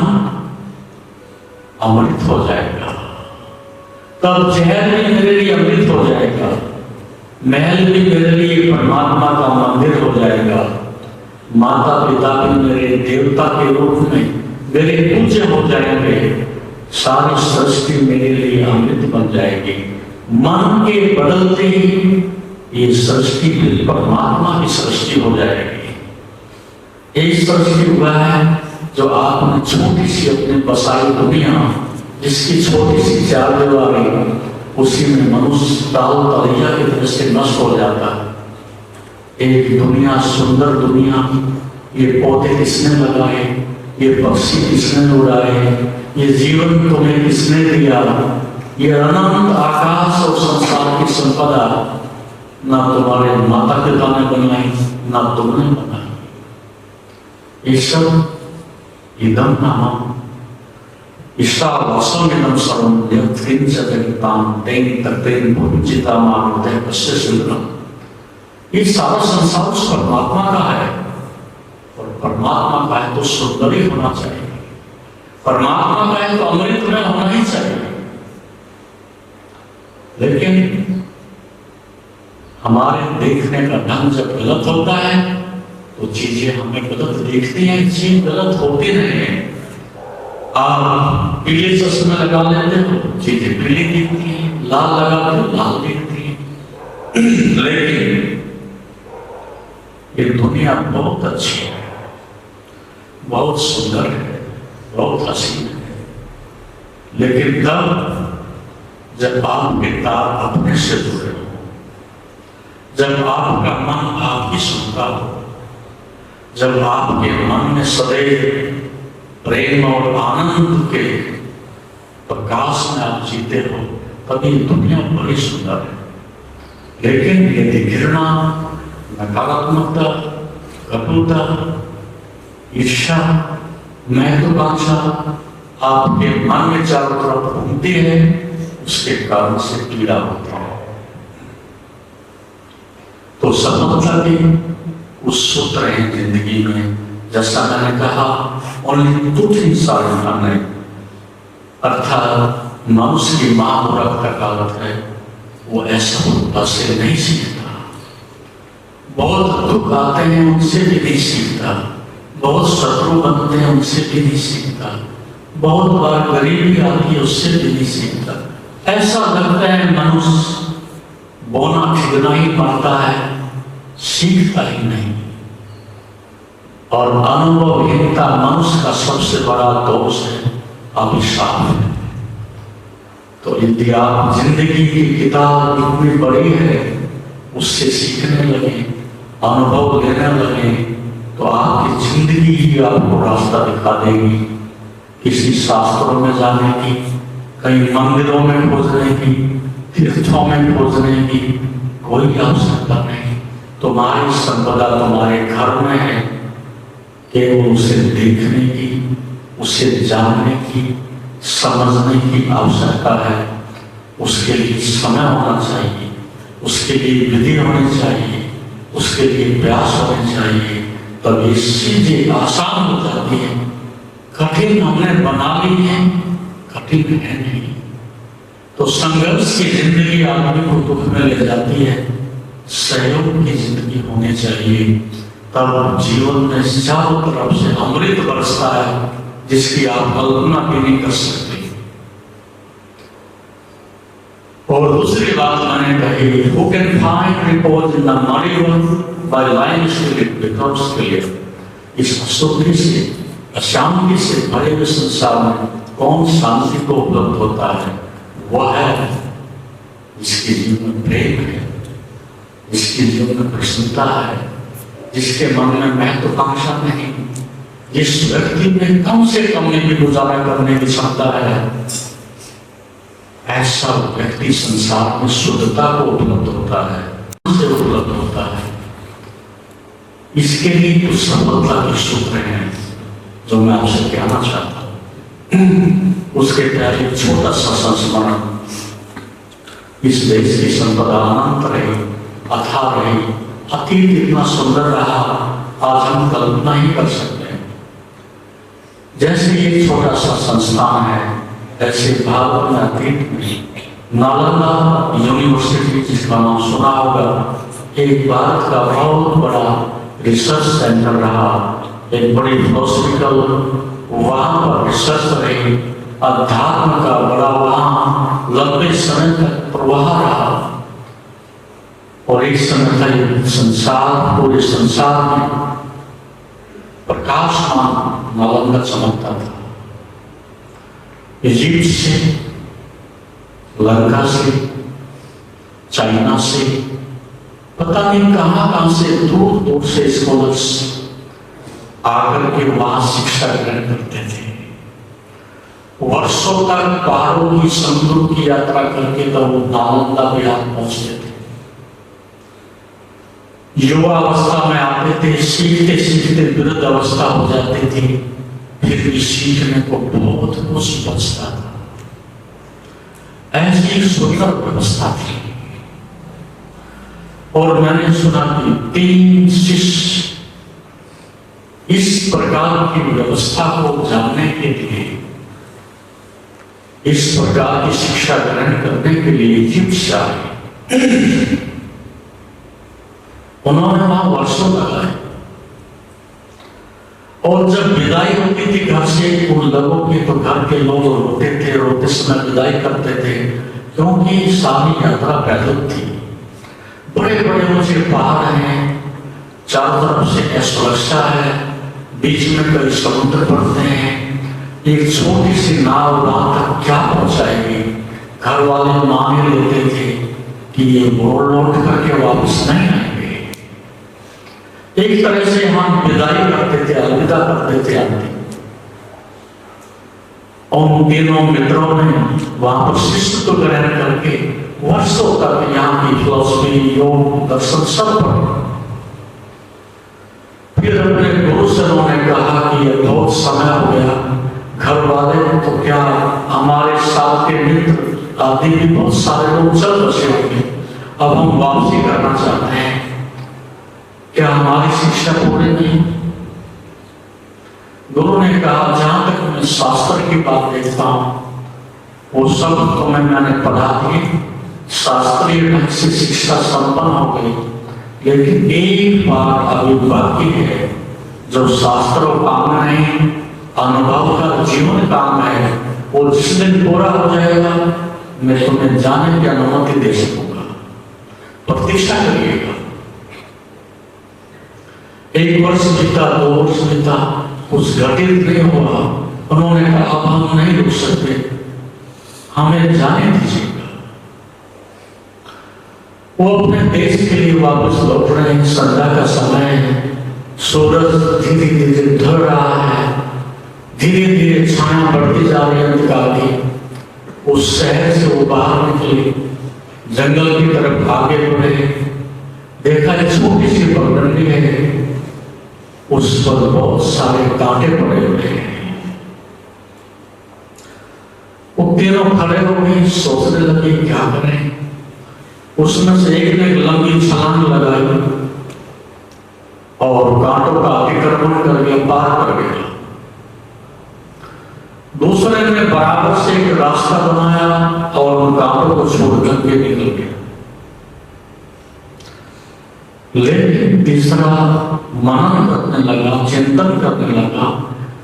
अमृत हो जाएगा, तब जहर भी मेरे लिए अमृत हो जाएगा, महल भी मेरे लिए परमात्मा का मंदिर हो जाएगा, माता पिता भी मेरे देवता के रूप में मेरे पूज्य हो जाएंगे, सारी सृष्टि मेरे लिए अमृत बन जाएगी। मन के बदलते ही ये सृष्टि परमात्मा की सृष्टि हो जाएगी। एक सृष्टि हुआ है जो आपने छोटी सी अपने बसाई दुनिया, जिसकी छोटी सी चार दीवारी, उसी में मनुष्य ताल तलैया की तरह से नष्ट हो जाता है। एक दुनिया, सुंदर दुनिया, ये पौधे किसने लगाए, ये पक्षी किसने उड़ाए, ये जीवन तुम्हें किसने दिया, ये अनंत आकाश और संसार की संपदा ना तुम्हारे माता पिता ने बनाई, ना तुमने बनाई। ये सब इदम नाम ईशावासमिदं सर्वं यत्किंच जगतां तेन तत्तेन भुञ्जीता मानवते कस्य सुलभम। ये सारा संसार उस परमात्मा का है, और परमात्मा का है तो सुंदर ही होना चाहिए, परमात्मा का है तो अमृत में होना ही चाहिए। लेकिन हमारे देखने का ढंग जब गलत होता है तो चीजें हमें गलत दिखती हैं, चीज गलत होती नहीं है। आप पीले चश्मे लगा लेते हो, चीजें पीली दिखती हैं, लाल लगाते हो, लाल दिखती हैं। लेकिन ये दुनिया बहुत अच्छी है, बहुत सुंदर है, बहुत हसीन है, लेकिन तब जब आपके तार अपने से जुड़े हो, जब आपका मन आपकी सुनता हो, जब आपके मन में सदैव प्रेम और आनंद के प्रकाश में आप जीते हो, तभी दुनिया बड़ी सुंदर है। लेकिन यदि घृणा, नकारात्मकता, कटुता, ईर्ष्या, महत्वाकांक्षा आपके मन में चारों तरफ घूमती है, उसके कारण से पीड़ा होती है। तो सफलता के उस सूत्र है जिंदगी में, जैसा मैंने कहा, only two things are important, अर्थात मनुष्य की महापुरख का कहावत है, वो ऐसा से नहीं सीखता। बहुत दुख आते हैं उनसे भी नहीं सीखता, बहुत शत्रु बनते हैं उनसे भी नहीं सीखता, बहुत बार गरीबी आती है उससे भी नहीं सीखता। ऐसा लगता है मनुष्य बोना खिदना ही पड़ता है, सीखता ही नहीं। और अनुभवहीनता मनुष्य का सबसे बड़ा दोष है, अभिशाप है। तो यदि आप जिंदगी की किताब इतनी बड़ी है, उससे सीखने लगे, अनुभव लेने लगे, तो आपकी जिंदगी ही आपको रास्ता दिखा देगी। किसी शास्त्रों में जाने की, कहीं मंदिरों में खोजने की, तीर्थों में खोजने की कोई आवश्यकता नहीं। तुम्हारी संपदा तुम्हारे घर में है, केवल उसे देखने की, उसे जानने की, समझने की आवश्यकता है। उसके लिए समय होना चाहिए, उसके लिए विधि होनी चाहिए, उसके लिए प्रयास होने चाहिए, तब ये चीजें आसान हो जाती है। कठिन हमने बना ली है, कठिन है नहीं। तो संघर्ष की जिंदगी आदमी को दुख में ले जाती है, सहयोग की जिंदगी होनी चाहिए, तब जीवन में चारों तरफ से अमृत बरसता है, जिसकी आप कल्पना भी नहीं कर सकते। और दूसरी बात मैंने कही, who can find repose in the muddy world by lying still it becomes clear। इस अशुद्धि से, अशांति से भरे हुए संसार में कौन शांति को उपलब्ध होता है? वह है जिसके जीवन में प्रेम है, जिसके जीवन में प्रसन्नता है, जिसके मन में महत्वाकांक्षा नहीं, जिस व्यक्ति में कम से कम में भी गुजारा करने की क्षमता है, ऐसा व्यक्ति संसार में शुद्धता को उपलब्ध होता है, से उपलब्ध होता है। इसके लिए तो सफलता के सूत्र हैं। जो मैं आपसे कहना चाहता हूं, उसके पहले एक छोटा सा संस्मरण। इस देश की संपदा अनंत रही, अथाह रही, अतीत इतना सुंदर रहा, आज हम कल्पना ही कर सकते हैं। जैसे एक छोटा सा संस्थान है, ऐसे भारत में अतीत में नालंदा यूनिवर्सिटी, जिसका नाम सुना होगा, एक भारत का बहुत बड़ा रिसर्च सेंटर रहा, एक बड़ी फिलोसफिकल वहां पर रिसर्च रही, अध्यात्म का बड़ा वहां लंबे समय तक प्रवाह रहा। और एक समय तक संसार, पूरे संसार में प्रकाशमान नालंदा चमकता था। इजिप्ट से, लंका से, चाइना से, पता नहीं कहां से दूर दूर से स्कॉलर्स आकर के वहां शिक्षा ग्रहण करते थे। वर्षों तक पहाड़ों की, समुद्रों की यात्रा करके तब वो नालंदा बिहार पहुंचते थे। युवा अवस्था में आते थे, सीखते सीखते वृद्ध अवस्था हो जाती थी, फिर भी सीखने को बहुत कुछ बचता था। ऐसी सुंदर व्यवस्था थी। और मैंने सुना कि 3 शिष्य इस प्रकार की व्यवस्था को जानने के लिए, इस प्रकार की शिक्षा ग्रहण करने के लिए इजिप्ट से आए। उन्होंने वहां वर्षों लगाए और जब विदाई होती थी घर से उन लोगों की, तो घर के लोग रोते थे, रोते समय विदाई करते थे, क्योंकि सारी यात्रा पैदल थी। बड़े बड़े ऊंचे पहाड़ हैं, चारों तरफ से असुरक्षा है, बीच में कई समुद्र पड़ते हैं, एक छोटी सी नाव वहां तक क्या पहुंचाएगी। घर वाले मान लेते थे कि ये लौट करके वापस नहीं आएंगे। एक तरह से हम विदाई करते थे, अलविदा करते थे आते। उन तीनों मित्रों ने वहां पर शिष्यत्व ग्रहण करके वर्षों तक यहाँ की फिलॉसफी, योग, दर्शन सब पढ़े। फिर अपने गुरु से उन्होंने कहा कि ये बहुत समय हो गया, घर वाले तो क्या, हमारे साथ के मित्र आदि भी बहुत सारे लोग चल बसे होंगे, अब हम वापसी करना चाहते हैं, क्या हमारी शिक्षा पूरी नहीं? गुरु ने कहा, जहां तक मैं शास्त्र की बात देखता हूं, वो सब तो मैंने पढ़ा दी, शास्त्रीय ढंग से शिक्षा संपन्न हो गई, लेकिन एक बात अभी बाकी है, जो शास्त्रों काम नहीं, अनुभव का जीवन काम है। वो जिस दिन पूरा हो जाएगा, मैं तुम्हें जाने की अनुमति दे सकूंगा, प्रतीक्षा करिएगा। 1 वर्ष बीता, 2 वर्ष बीता, कुछ घटित नहीं हुआ। उन्होंने कहा, अब हम नहीं रुक सकते, हमें जाने दीजिएगा। वो अपने देश के लिए वापस लौट रहे हैं। संध्या का समय है, सूरज धीरे धीरे ढल रहा है, धीरे धीरे छाया बढ़ती जा रही है अंधकार की। उस शहर से वो बाहर निकले, जंगल की तरफ आगे बढ़े, देखा एक छोटी सी पगडंडी है, उस पर बहुत सारे कांटे पड़े हुए हैं। वो तीनों खड़े हो गए, सोचने लगे क्या करें। उसमें से एक ने लंबी छलांग लगाई और कांटों का अतिक्रमण करके पार कर गया। दूसरे ने बराबर से एक रास्ता बनाया और उन कांटों को छोड़ करके निकल गया। लेकिन तीसरा मनन करने लगा, चिंतन करने लगा,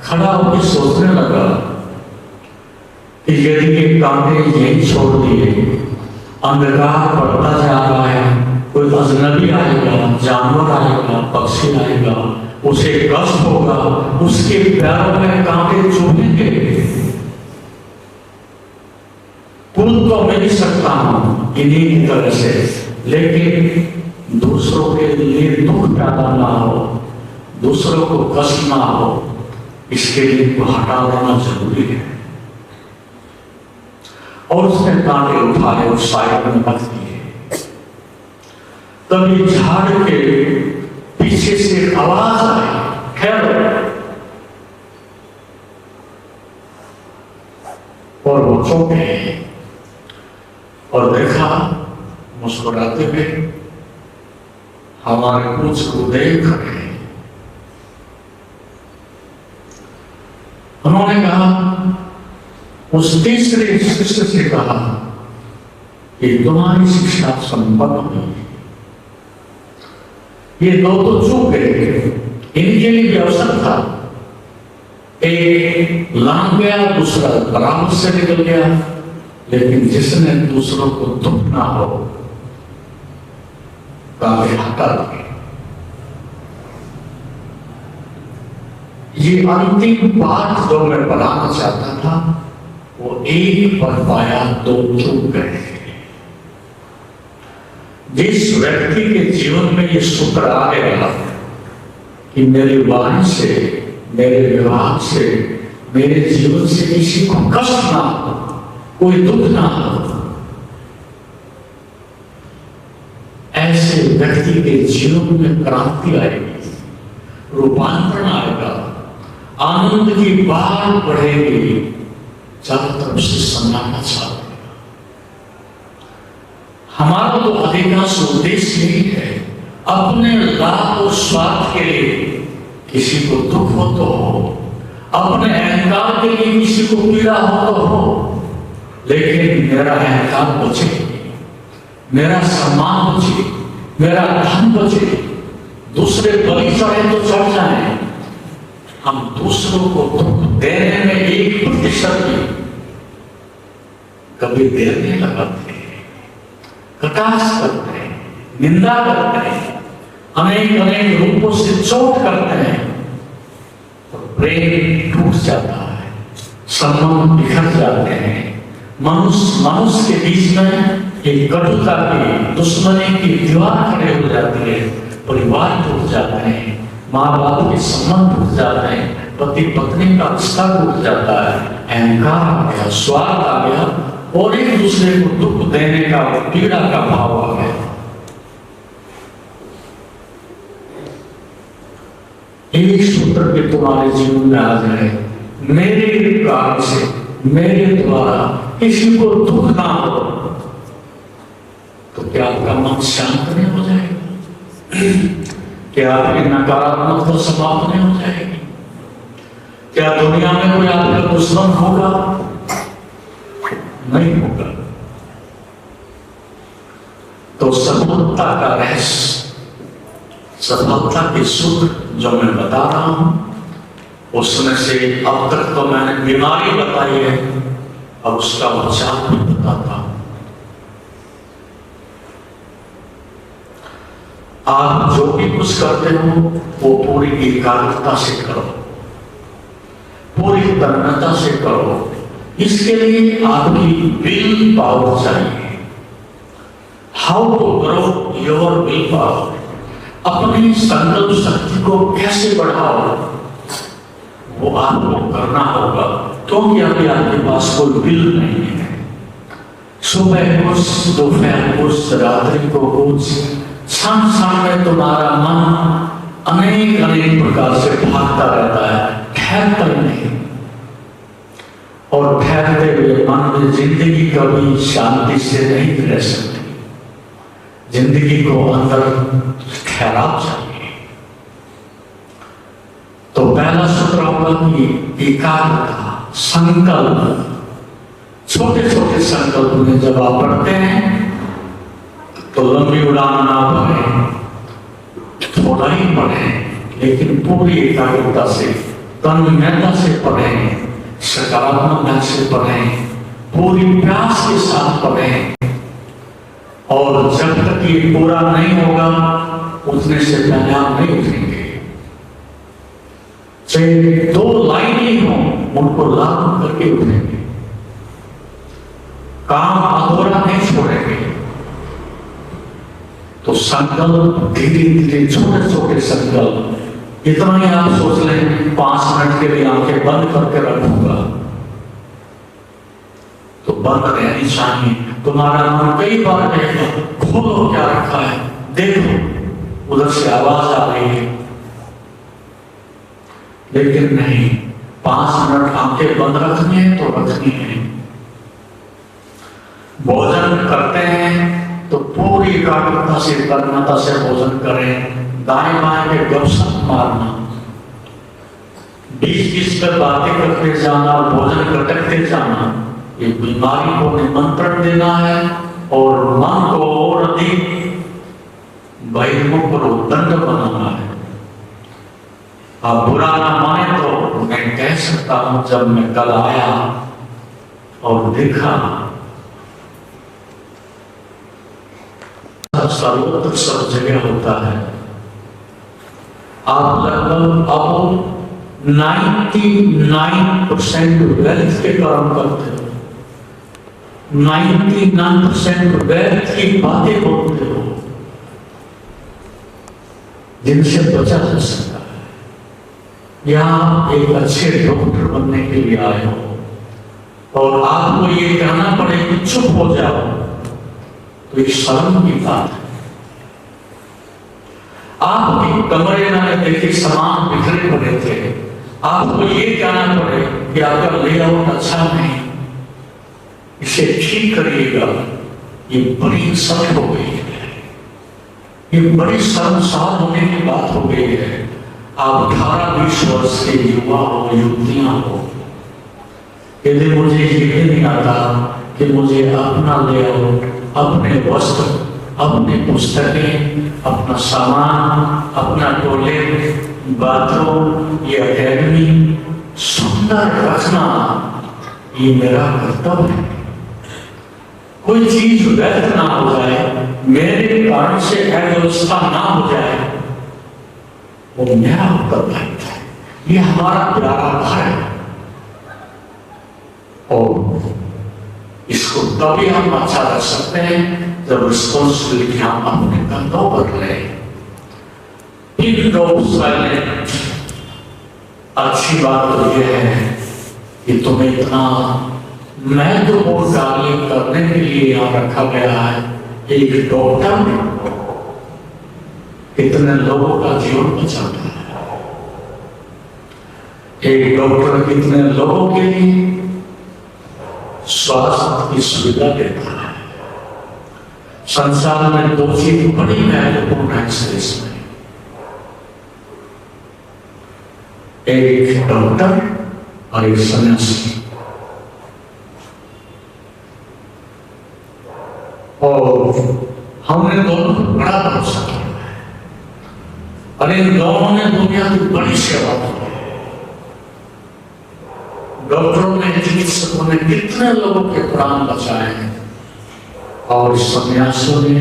खड़ा होकर सोचने लगा कि यदि ये कांटे यही छोड़ दिए, अंधकार बढ़ता जा रहा है, कोई अजनबी आएगा, जानवर आएगा, पक्षी आएगा, उसे कष्ट होगा, उसके पैरों में कांटे चुभेंगे। कूद तो मैं नहीं सकता हूं इन्हीं की तरह से, लेकिन दूसरों के लिए दुख पैदा ना हो, दूसरों को कष्ट ना हो, इसके लिए को हटा देना जरूरी है। और उसने कांटे उठाए और साइड में रख दिए। तभी झाड़ के पीछे से आवाज आई, ठहरो। और वो चौंके और देखा मुस्कुराते हुए हमारे कुछ को देख रहे। उन्होंने कहा, उस तीसरे शिष्य से कहा कि तुम्हारी शिक्षा संपन्न हुई। ये दो तो चूक गए, इनके लिए भी अवसर था। एक लांग गया, दूसरा बराबर से निकल गया, लेकिन जिसने दूसरों को दुख ना हो काफी हटा दिए। ये अंतिम बात जो मैं बताना चाहता था वो एक पर पाया, दो चूक गए। जिस व्यक्ति के जीवन में ये शुक्र आ गया कि मेरी वाणी से, मेरे व्यवहार से, मेरे जीवन से किसी को कष्ट ना हो, कोई दुख ना हो, ऐसे व्यक्ति के जीवन में क्रांति आएगी, रूपांतरण आएगा, आनंद की बाढ़ बढ़ेगी, चारों तरफ से सन्नाटा छा। हमारा तो अधिकांश उद्देश्य यही है, अपने लाभ और स्वार्थ के लिए किसी को दुख हो तो हो, अपने अहंकार के लिए किसी को पीड़ा हो तो हो, लेकिन मेरा अहंकार बचे, मेरा सम्मान बचे, मेरा धन बचे, दूसरे बलि चढ़े तो चढ़ जाए। हम दूसरों को दुख देने में 1% भी कभी देर नहीं लगाते, कटाक्ष करते हैं, निंदा करते हैं, अनेक अनेक रूपों से चोट करते हैं, तो प्रेम टूट जाता है, संबंध बिखर जाते हैं। मनुष्य के बीच में एक कटुता की, दुश्मनी की दीवार खड़े हो जाती है, परिवार टूट जाते हैं, माँ बाप के संबंध टूट जाते हैं, पति पत्नी का रिश्ता टूट जाता है, अहंकार आ गया, स्वार्थ आ गया और एक दूसरे को दुख देने का, पीड़ा का भाव आ गया। एक सूत्र भी तुम्हारे जीवन में आ जाए, मेरे कारण से, मेरे द्वारा किसी को दुख ना हो, तो क्या आपका मन शांत नहीं हो जाएगा? क्या आपकी नकारात्मकता समाप्त नहीं हो जाएगी? क्या दुनिया में कोई आपका दुश्मन होगा? नहीं होगा। तो सफलता का रहस्य, सफलता के सूत्र जो मैं बता रहा हूं, उसमें से अब तक तो मैंने बीमारी बताई है, अब उसका उपचार भी बताता हूं। आप जो भी कुछ करते हो वो पूरी एकाग्रता से करो, पूरी तन्मयता से करो। इसके लिए आपकी विल पावर चाहिए। How to grow your will power? अपनी संकल्प शक्ति को कैसे बढ़ाओ, वो आपको करना होगा, क्योंकि अभी आपके पास कोई विल नहीं है। सुबह कुछ, दोपहर कुछ, रात्रि को कुछ, क्षण क्षण में तुम्हारा मन अनेक अनेक प्रकार से भागता रहता है, ठहरता नहीं। और ठहरते हुए मन में जिंदगी कभी शांति से नहीं रह सकती। जिंदगी को अंदर ठहराव चाहिए। तो पहला सूत्र होगा कि एकाग्रता, संकल्प। छोटे छोटे संकल्प में जब आप पढ़ते हैं तो लंबी उड़ान ना पड़े, थोड़ा ही पढ़े, लेकिन पूरी एकाग्रता से, तन्मयता से पढ़ें, सकारात्मक ढंग से पढ़ें, पूरी प्यास के साथ पढ़ें। और जब तक ये पूरा नहीं होगा, उठने से पहले आप नहीं उठेंगे। चाहे 2 लाइन ही हो, उनको लागू करके उठेंगे। काम अधूरा नहीं छोड़ेंगे। तो संकल्प धीरे धीरे, छोटे छोटे संकल्प। इतना ही आप सोच लें, 5 मिनट के लिए आंखें बंद करके रखूंगा, तो बंद रहनी चाहिए। तुम्हारा मन कई बार कहेगा, खोलो क्या रखा है, देखो, उधर से आवाज आ रही है, लेकिन नहीं, 5 मिनट आंखें बंद रखनी है तो रखनी है। भोजन करते हैं तो पूरी एकाग्रता से तन्मयता से भोजन करें। दाएं बाएं के गपशप मारना, बीच बीच में बातें करते जाना, भोजन गटकते जाना, ये बीमारी को निमंत्रण देना है और मन को और अधिक बहिर्मुख और उद्दंड बनाना है। आप बुरा ना माने तो मैं कह सकता हूं, जब मैं कल आया और देखा सर्वत्र सब जगह होता है, आप लगभग अब 99% वेल्थ के कर्म करते हो, 99% वेल्थ की बातें बोलते हो जिनसे बचा जा सकता है। यहाँ एक अच्छे डॉक्टर बनने के लिए आए हो और आपको ये कहना पड़े कि चुप हो जाओ, तो ये शर्म की बात है। आपके कमरे में देखिए सामान बिखरे पड़े थे, आपको ये कहना पड़े कि आपका लेआउट अच्छा नहीं, इसे ठीक करिएगा, ये बड़ी शर्म हो गई है, ये बड़ी शर्मसार होने की बात हो गई है। आप 18-20 वर्ष के युवा हो, युवतियां हो, यदि मुझे ये नहीं आता कि मुझे अपना लेआउट, अपने वस्त्र, अपनी पुस्तकें, अपना सामान, अपना टॉयलेट, बाथरूम, ये अकेडमी सुंदर रखना, ये मेरा कर्तव्य है। कोई चीज व्यर्थ ना हो जाए, मेरे कारण से अव्यवस्था ना हो जाए, वो मेरा कर्तव्य है। ये हमारा प्यारा घर है और इसको तभी हम अच्छा कर सकते हैं जब रिस्पॉन्सिबिलिटी हम अपने कंधों पर लें। अच्छी बात तो यह है कि तुम्हें इतना महत्वपूर्ण कार्य करने के लिए यहाँ रखा गया है। एक डॉक्टर कितने लोगों का जीवन बचाता है, एक डॉक्टर कितने लोगों के लिए स्वास्थ्य की सुविधा देता है। संसार में 2 चीज बड़ी महत्वपूर्ण है इस देश में, एक डॉक्टर और एक सन्यासी। और हमने दोनों को बड़ा भरोसा किया है और इन दोनों ने दुनिया की बड़ी सेवा की है। डॉक्टरों ने, चिकित्सकों ने कितने लोगों के प्राण बचाए हैं और सन्यासियों ने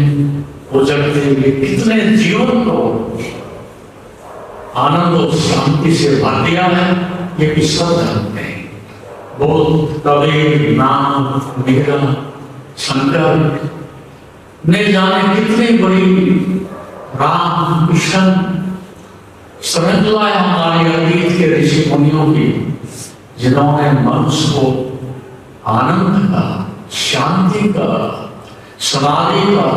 उजड़ते हुए कितने जीवन को आनंद और शांति से भर दिया है। ये भी सब जानते हैं। बुद्ध, कबीर, नानक, मीरा, शंकर ने जाने कितनी बड़ी राम, कृष्ण श्रृंखला है हमारे अतीत के ऋषि मुनियों की, जिन्होंने मनुष्य को आनंद का, शांति का, समाधि का,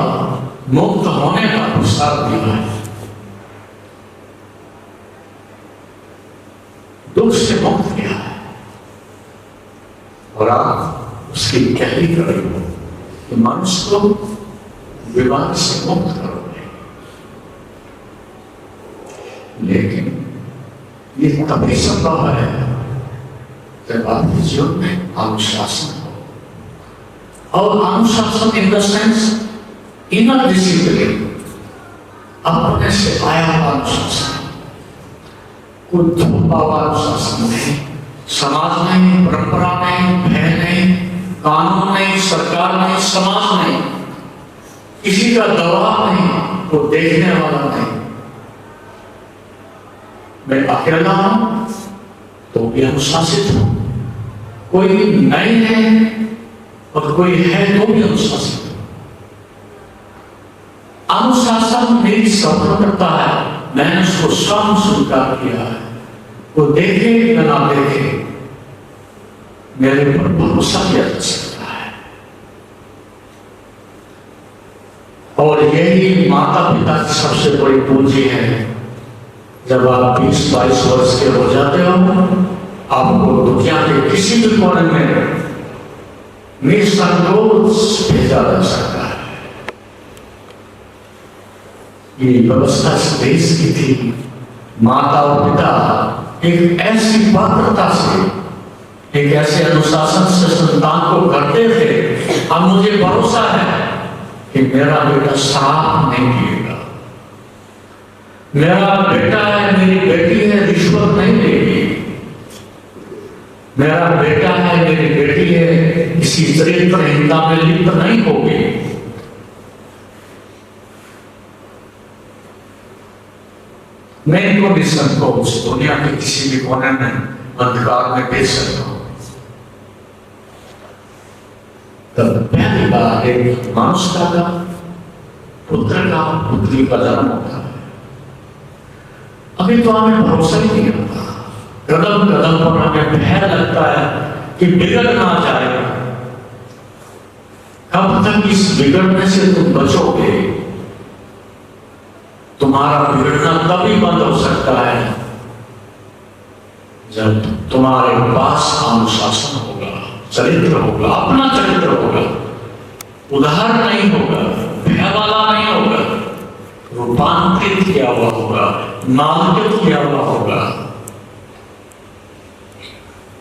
मुक्त होने का प्रसाद दिया है। दुख से मुक्त किया है और आप उसकी गहरी करोगे कि मनुष्य को विवाद से मुक्त करोगे। लेकिन ये तभी संभव है जब आपके जीवन में अनुशासन हो। और अनुशासन in the sense inner discipline, अपने से आया अनुशासन, कोई धोखा अनुशासन नहीं, समाज नहीं, परंपरा नहीं, भय नहीं, कानून नहीं, सरकार नहीं, समाज नहीं, किसी का दबाव नहीं, वो देखने वाला नहीं। मैं अकेला हूं तो भी अनुशासित हूं, कोई नहीं है और कोई है तो भी अनुशासित हूं। अनुशासन मेरी स्वतंत्रता है, मैंने उसको स्वयं स्वीकार किया है। वो देखे या ना देखे, मेरे पर भरोसा किया जा सकता है। और यही माता पिता की सबसे बड़ी पूंजी है। जब आप 20-22 वर्ष के हो जाते हो, आपको दुनिया के किसी भी कोने में निसंकोच भेजा जा सकता है। ये व्यवस्था इस देश की थी। माता और पिता एक ऐसी पात्रता से, एक ऐसे अनुशासन से संतान को करते थे। अब मुझे भरोसा है कि मेरा बेटा शराब नहीं पिएगा, मेरा बेटा है, मेरी बेटी है, रिश्वत नहीं लेगी, मेरा बेटा है, मेरी बेटी है, किसी चरित्रहीनता में लिप्त नहीं होगी। मैं इनको निसंकोच दुनिया के किसी भी कोने में अंधकार में भेज सकता हूं। तब पहली बार एक मनुष्य का, पुत्र का, पुत्री का जन्म होता है। अभी तो हमें भरोसा ही नहीं होता, कदम कदम पर हमें भय लगता है कि बिगड़ ना जाए। कब तक इस बिगड़ने से तुम बचोगे? तुम्हारा बिगड़ना तभी बंद हो सकता है जब तुम्हारे पास अनुशासन होगा, चरित्र होगा, अपना चरित्र होगा, उदार नहीं होगा, भय वाला नहीं होगा, रूपांतरित किया हुआ होगा, नामांकित किया हुआ होगा।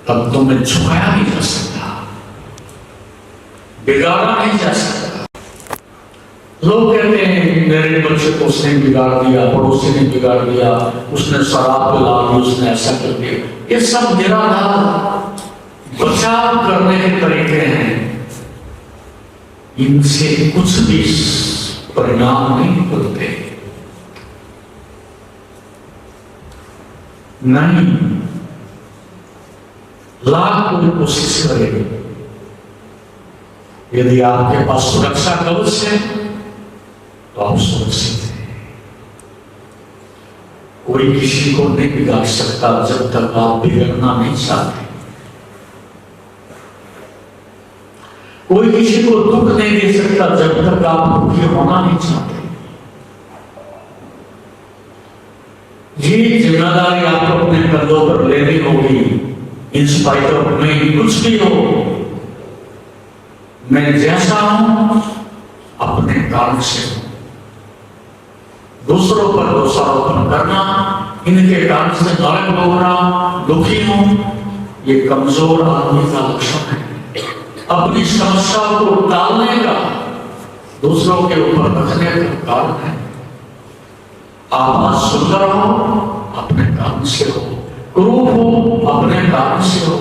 तब तुम्हें झुकाया नहीं जा सकता, बिगाड़ा नहीं जा सकता। लोग कहते हैं मेरे बच्चे को उसने बिगाड़ दिया, पड़ोसी ने बिगाड़ दिया, उसने शराब पिला दी, उसने ऐसा कर दिया। ये सब निराधार बचाव करने के तरीके हैं, इनसे कुछ भी परिणाम नहीं मिलते। नहीं, लाख कोई कोशिश करे, यदि आपके पास सुरक्षा कवच है तो आप सुरक्षित हैं। कोई किसी को नहीं बिगाड़ सकता जब तक आप बिगड़ना नहीं चाहते। कोई किसी को दुख नहीं दे सकता जब तक आप दुखी होना नहीं चाहते। ये जिम्मेदारी आपको अपने कंधों पर लेनी होगी। इंस्पाइट ऑफ में कुछ भी हो, मैं जैसा हूं अपने कारण से हूं। दूसरों पर दोषारोपण करना, इनके कारण से नरक भोगना, दुखी हूं, ये कमजोर आदमी का लक्षण है। अपनी समस्याओं को टालने का, दूसरों के ऊपर रखने का कारण है। आप सुंदर हो अपने कारण से हो, क्रूर हो अपने कारण से हो,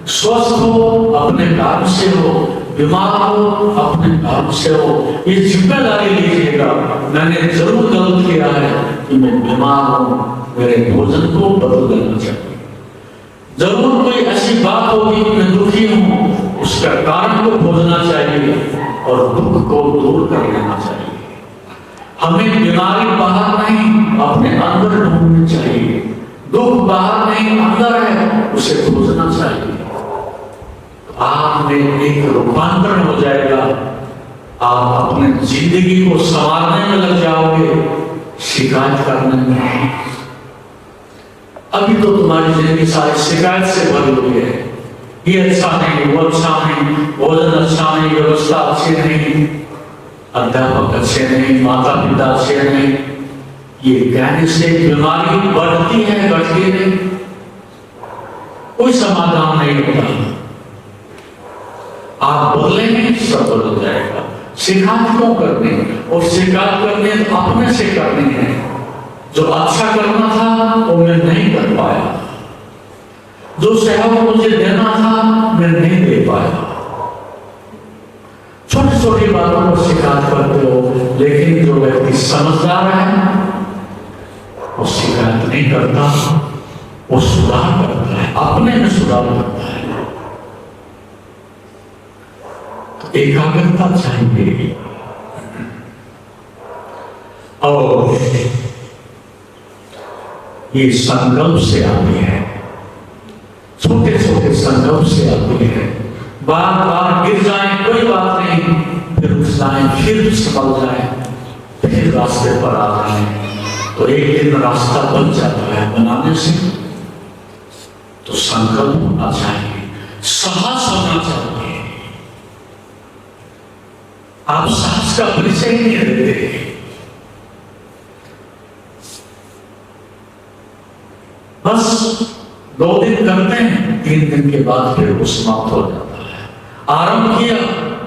स्वस्थ हो अपने कारण से हो, बीमार हो अपने कारण से हो। ये जिम्मेदारी लीजिएगा। मैंने जरूर गलत किया है कि मैं बीमार हूं, मेरे भोजन को बदल देना चाहिए। जरूर कोई ऐसी बात होगी कि मैं दुखी हूं, उसका कारण को खोजना चाहिए और दुख को दूर कर लेना चाहिए। हमें बीमारी बाहर नहीं, अपने अंदर ढूंढनी चाहिए। दुख बाहर नहीं, अंदर है, उसे खोजना चाहिए। आप में एक रूपांतरण हो जाएगा। आप अपने जिंदगी को संवारने में लग जाओगे, शिकायत करने में। अभी तो तुम्हारी जिंदगी सारी शिकायत से भरी हुई है। ये अच्छा नहीं, वो अच्छा नहीं, भोजन अच्छा नहीं, व्यवस्था अच्छी नहीं, अध्यापक अच्छे नहीं, माता पिता अच्छे नहीं। ये कहने से बीमारी बढ़ती है, घटती नहीं। कोई समाधान नहीं होता। आप बदलेंगे, सब बदल जाएगा। शिकायत क्यों करनी? और शिकायत करनी है तो अपने से करनी है। जो अच्छा करना था वो मैं नहीं कर पाया, जो सहयोग मुझे देना था मैं नहीं दे पाया। छोटी छोटी बातों पर शिकायत करते हो, लेकिन जो व्यक्ति समझदार है वो शिकायत नहीं करता, वो सुधार करता है, अपने में सुधार करता है। तो एकाग्रता चाहिए। और ये संकल्प से आती है, छोटे छोटे संकल्प से आती है। बार बार गिर जाए कोई बात नहीं, फिर उठ जाए, फिर संभल जाए, फिर रास्ते पर आ जाए, तो एक दिन रास्ता बन जाता है। बनाने से तो संकल्प होना चाहिए, साहस होना चाहिए। आप साहस का परिचय ही नहीं देते। बस 2 दिन करते हैं, 3 दिन के बाद फिर वो समाप्त हो जाता है। आरंभ किया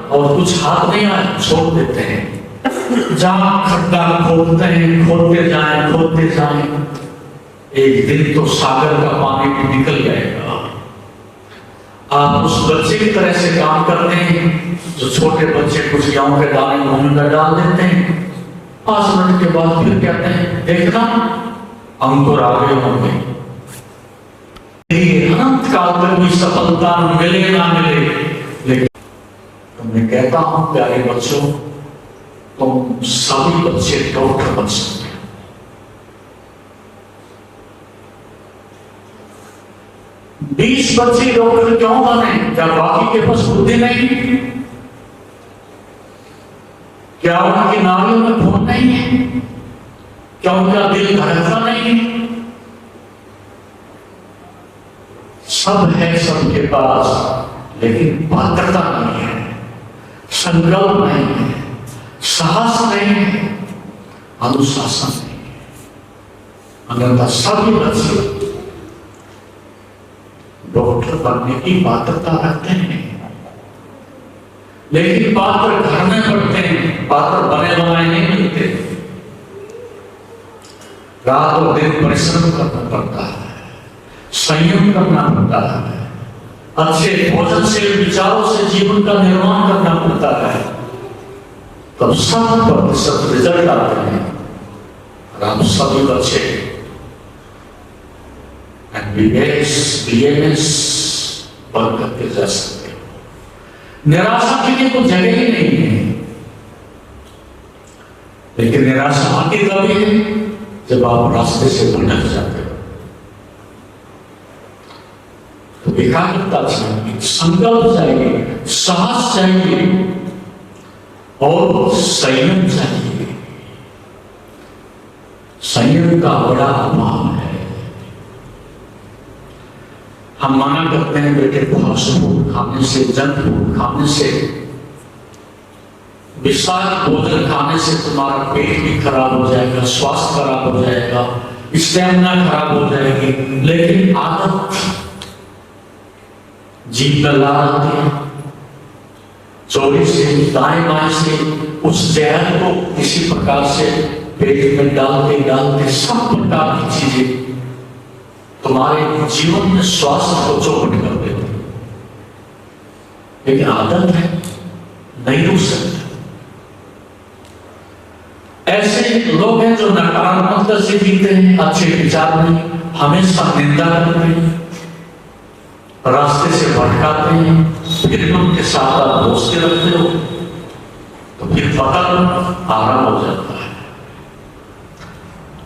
और कुछ हाथ नहीं आया, छोड़ देते हैं। जहां खड्डा खोदते जाएं, एक दिन तो सागर का पानी भी निकल जाएगा। आप उस बच्चे की तरह से काम करते हैं जो छोटे बच्चे कुछ गेहूं के दाने मुंह में डाल देते हैं, 5 मिनट के बाद फिर कहते हैं देखना अंकुर आ गए होंगे। अनंत काल तक कोई सफलता मिले ना मिले, लेकिन तो मैं कहता हूं प्यारे बच्चों, तुम सभी बच्चे डॉक्टर बन सकते हैं। बीस बच्चे डॉक्टर क्यों बने? क्या बाकी के पास बुद्धि नहीं? क्या उनकी नाड़ियों में खून नहीं है? क्या उनका दिल धड़कता नहीं है? सब है सबके पास, लेकिन पात्रता नहीं है, संकल्प नहीं है, साहस नहीं है, अनुशासन नहीं है। अन्यथा सभी बच्चे डॉक्टर बनने की पात्रता रखते हैं, लेकिन पात्र घर में पड़ते हैं, पात्र बने बनाए नहीं मिलते। रात और दिन परिश्रम करना पड़ता है, संयम करना पड़ता है, अच्छे भोजन से विचारों से जीवन का निर्माण करना पड़ता है, तब 100% रिजल्ट आते हैं। और आप सभी बच्चे MBBS, BMS बन करके जा सकते हो। निराशा के लिए कोई जगह ही नहीं है, लेकिन निराशा आती तभी है जब आप रास्ते से भटक जाते हो। तो एकाग्रता चाहिए, संकल्प चाहिए, साहस चाहिए और संयम चाहिए। संयम का बड़ा अभाव है। हम मना करते हैं बेटे फास्ट फूड खाने से, जंक फूड खाने से, विषाक्त भोजन खाने से तुम्हारा पेट भी खराब हो जाएगा, स्वास्थ्य खराब हो जाएगा, स्टेमिना खराब हो जाएगी। लेकिन आदत जीभ में ला आती है, चोरी से, दाएं बाएं से उस जहर को किसी प्रकार से पेट में डालते सब प्रकार की चीजें तुम्हारे जीवन में स्वास्थ्य को चौपट कर देते। लेकिन आदत है, नहीं रुक सकते। ऐसे लोग हैं जो नकारात्मकता से जीते हैं, अच्छे विचार नहीं, हमेशा निंदा करते हैं, रास्ते से भटकाते हैं, फिर उनके साथ आप दोस्ती रखते हो तो फिर पतन आराम हो जाता है।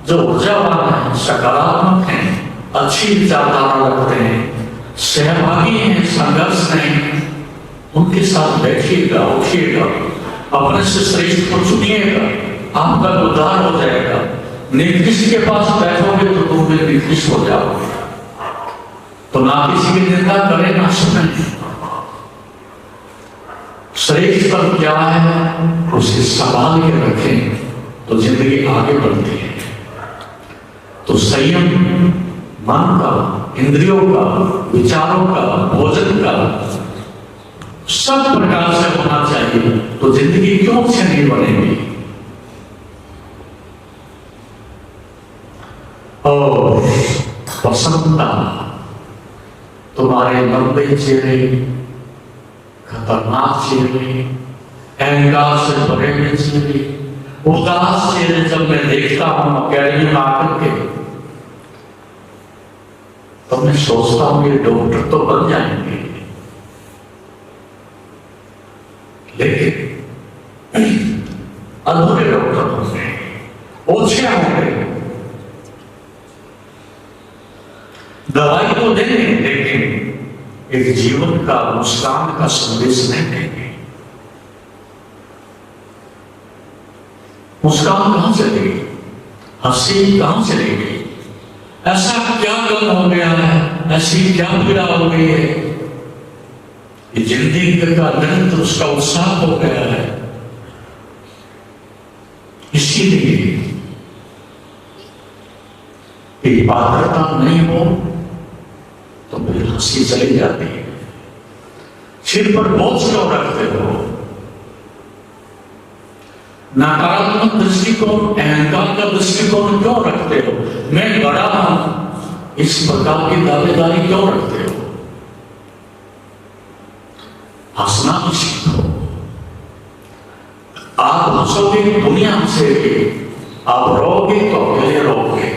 जो ऊर्जावान है, सकारात्मक है, अच्छी विचारधारा रखते हैं, सहभागी हैं, संघर्ष नहीं, उनके साथ बैठिएगा, उठिएगा, अपने से श्रेष्ठ को चुनिएगा, आपका उद्धार हो जाएगा। निकृष्ट के पास बैठोगे तो तुम भी निकृष्ट हो जाओगे। तो ना किसी की निंदा करें ना सुने, श्रेष्ठ पर क्या है उसे संभाल के रखें तो जिंदगी आगे बढ़ती है। तो संयम मन का, इंद्रियों का, विचारों का, भोजन का सब प्रकार से होना चाहिए, तो जिंदगी क्यों से नहीं बनेगी। और प्रसन्नता, तुम्हारे लंबे चेहरे, खतरनाक चेहरे, अहंकार से भरे हुए चेहरे, उदास चेहरे जब मैं देखता हूं अकेडमी में आकर के, तो मैं सोचता हूं ये डॉक्टर तो बन जाएंगे, लेकिन अधूरे डॉक्टर होंगे, ओछे होंगे। दवाई तो देंगे लेकिन एक जीवन का, मुस्कान का संदेश नहीं देंगे। मुस्कान कहां चलेगी, हंसी कहां चलेगी? ऐसा क्या गम हो गया है, ऐसी क्या पीड़ा हो गई है कि जिंदगी का निरंतर उसका उत्साह हो गया है, इसीलिए पात्रता नहीं हो तो फिर हंसी चली जाती है। सिर पर बोझ क्यों रखते हो? नकारात्मक दृष्टिकोण, अहंकार का दृष्टिकोण क्यों रखते हो? मैं बड़ा हूं, इस प्रकार की दावेदारी क्यों रखते हो? हंसना भी सीखो। आप हंसोगे दुनिया हंसेगी, आप रोगे तो अकेले रोगे।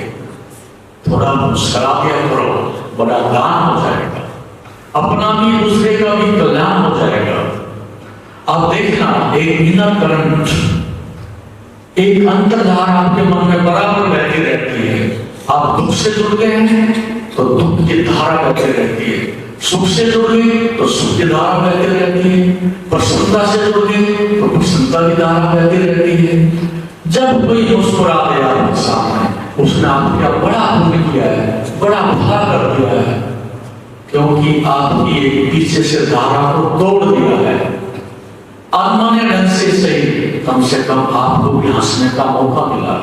थोड़ा मुस्कुरा दिया करो, बड़ा दान हो जाएगा, अपना भी दूसरे का भी कल्याण हो जाएगा। अब देखना, एक इनर करंट, एक अंतर्धारा आपके मन में बराबर बहती रहती है। आप दुख से जुड़ गए हैं तो दुख की धारा बहती रहती है, सुख से जुड़ गए तो सुख की धारा बहती रहती है, प्रसन्नता से जुड़ गए तो प्रसन्नता की धारा बहती रहती है। जब कोई मुस्कुरा दे आपके सामने, उसने आपका बड़ा पुण्य किया है, बड़ा भला कर दिया है, क्योंकि आपकी एक पीछे से धारा को तोड़ दिया है। अनमाने ढंग से सही, कम से कम आपको भी हंसने का मौका मिला।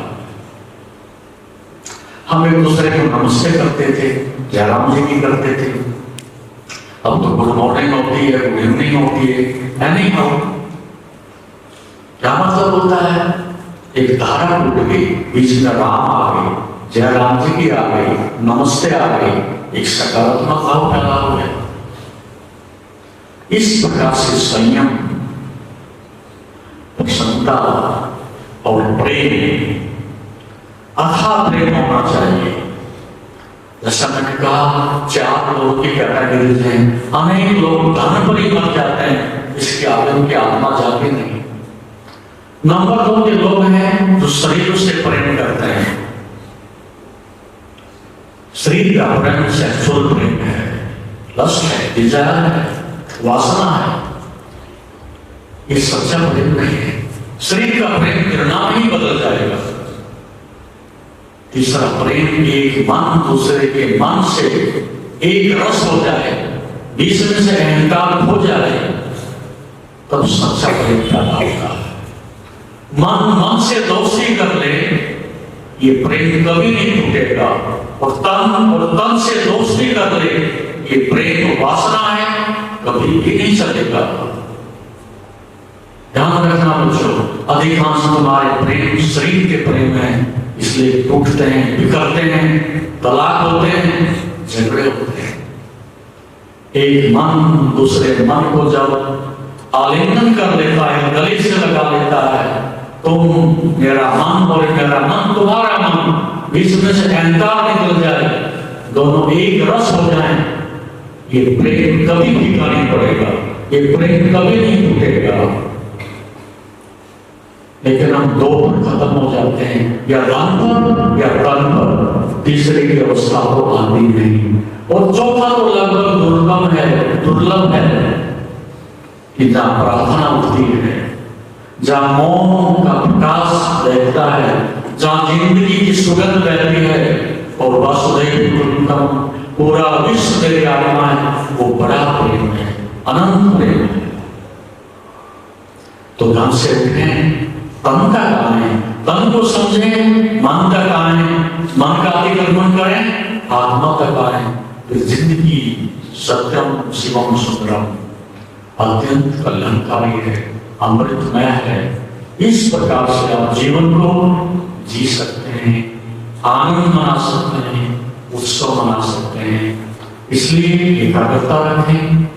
हम एक दूसरे को नमस्ते करते थे, जयराम जी भी करते थे। अब तो गुड मॉर्निंग होती है, गुड इवनिंग होती है, नहीं हो। क्या मतलब होता है? एक धारा टूट गई, बीच में राम आ गई, जयराम जी की आ गई, नमस्ते आ गई, एक सकारात्मक भाव पैदा हो गया। इस प्रकार से संयम, प्रसन्नता और प्रेम, अथाह प्रेम होना चाहिए। जैसा मैंने कहा, 4 लोगों की कैटेगरीज हैं। अनेक लोग धन पर ही मर जाते हैं, इसके आगे उनकी आत्मा जाती नहीं। नंबर 2 के लोग हैं जो शरीर से प्रेम करते हैं। शरीर का प्रेम सेक्सुअल प्रेम है, लस्ट है, डिजायर है, वासना है। ये सच्चा प्रेम नहीं है। शरीर का प्रेम घृणा ही बदल जाएगा। तीसरा प्रेम, एक मन दूसरे के मन से एक रस हो जाए, बीच में से अहंकार हो जाए, तब सच्चा प्रेम पैदा होगा। मन से दोस्ती कर ले, ये प्रेम कभी नहीं टूटेगा। और तन से दोस्ती कर ले, ये प्रेम वासना है, कभी भी नहीं चलेगा। ध्यान रखना बच्चों, अधिकांश हमारे प्रेम शरीर के प्रेम है, इसलिए टूटते हैं, बिखरते हैं, तलाक होते हैं, झगड़े होते हैं। एक मन दूसरे मन को जब आलिंगन कर लेता है, गले से लगा लेता है, तुम मेरा मन और मेरा मन तुम्हारा मन, बीच में से अहंकार निकल जाए, दोनों एक रस हो जाए, ये प्रेम कभी फीका नहीं पड़ेगा, ये प्रेम कभी नहीं टूटेगा। लेकिन हम 2 पर खत्म हो जाते हैं, या धन पर या तन पर, तीसरे की अवस्था तो आती नहीं। और चौथा तो लगभग दुर्लभ है कि जहां प्रार्थना उठती है, जहां मौन का प्रकाश रहता है, जहां जिंदगी की सुगंध बहती है, और वासुदेव कुटुंबकम, पूरा विश्व मेरी आत्मा है, वो बड़ा प्रेम है, अनंत प्रेम है। तो ध्यान से उठें, तन का गाएं, तन को समझें, मन का गाएं, मन का अतिक्रमण करें, आत्मा का गाएं। फिर जिंदगी सत्यम शिवम सुंदरम, अत्यंत कल्याणकारी है, अमृतमय है। इस प्रकार से आप जीवन को जी सकते हैं, आनंद मना सकते हैं, उत्सव मना सकते हैं। इसलिए एकाग्रता रखें।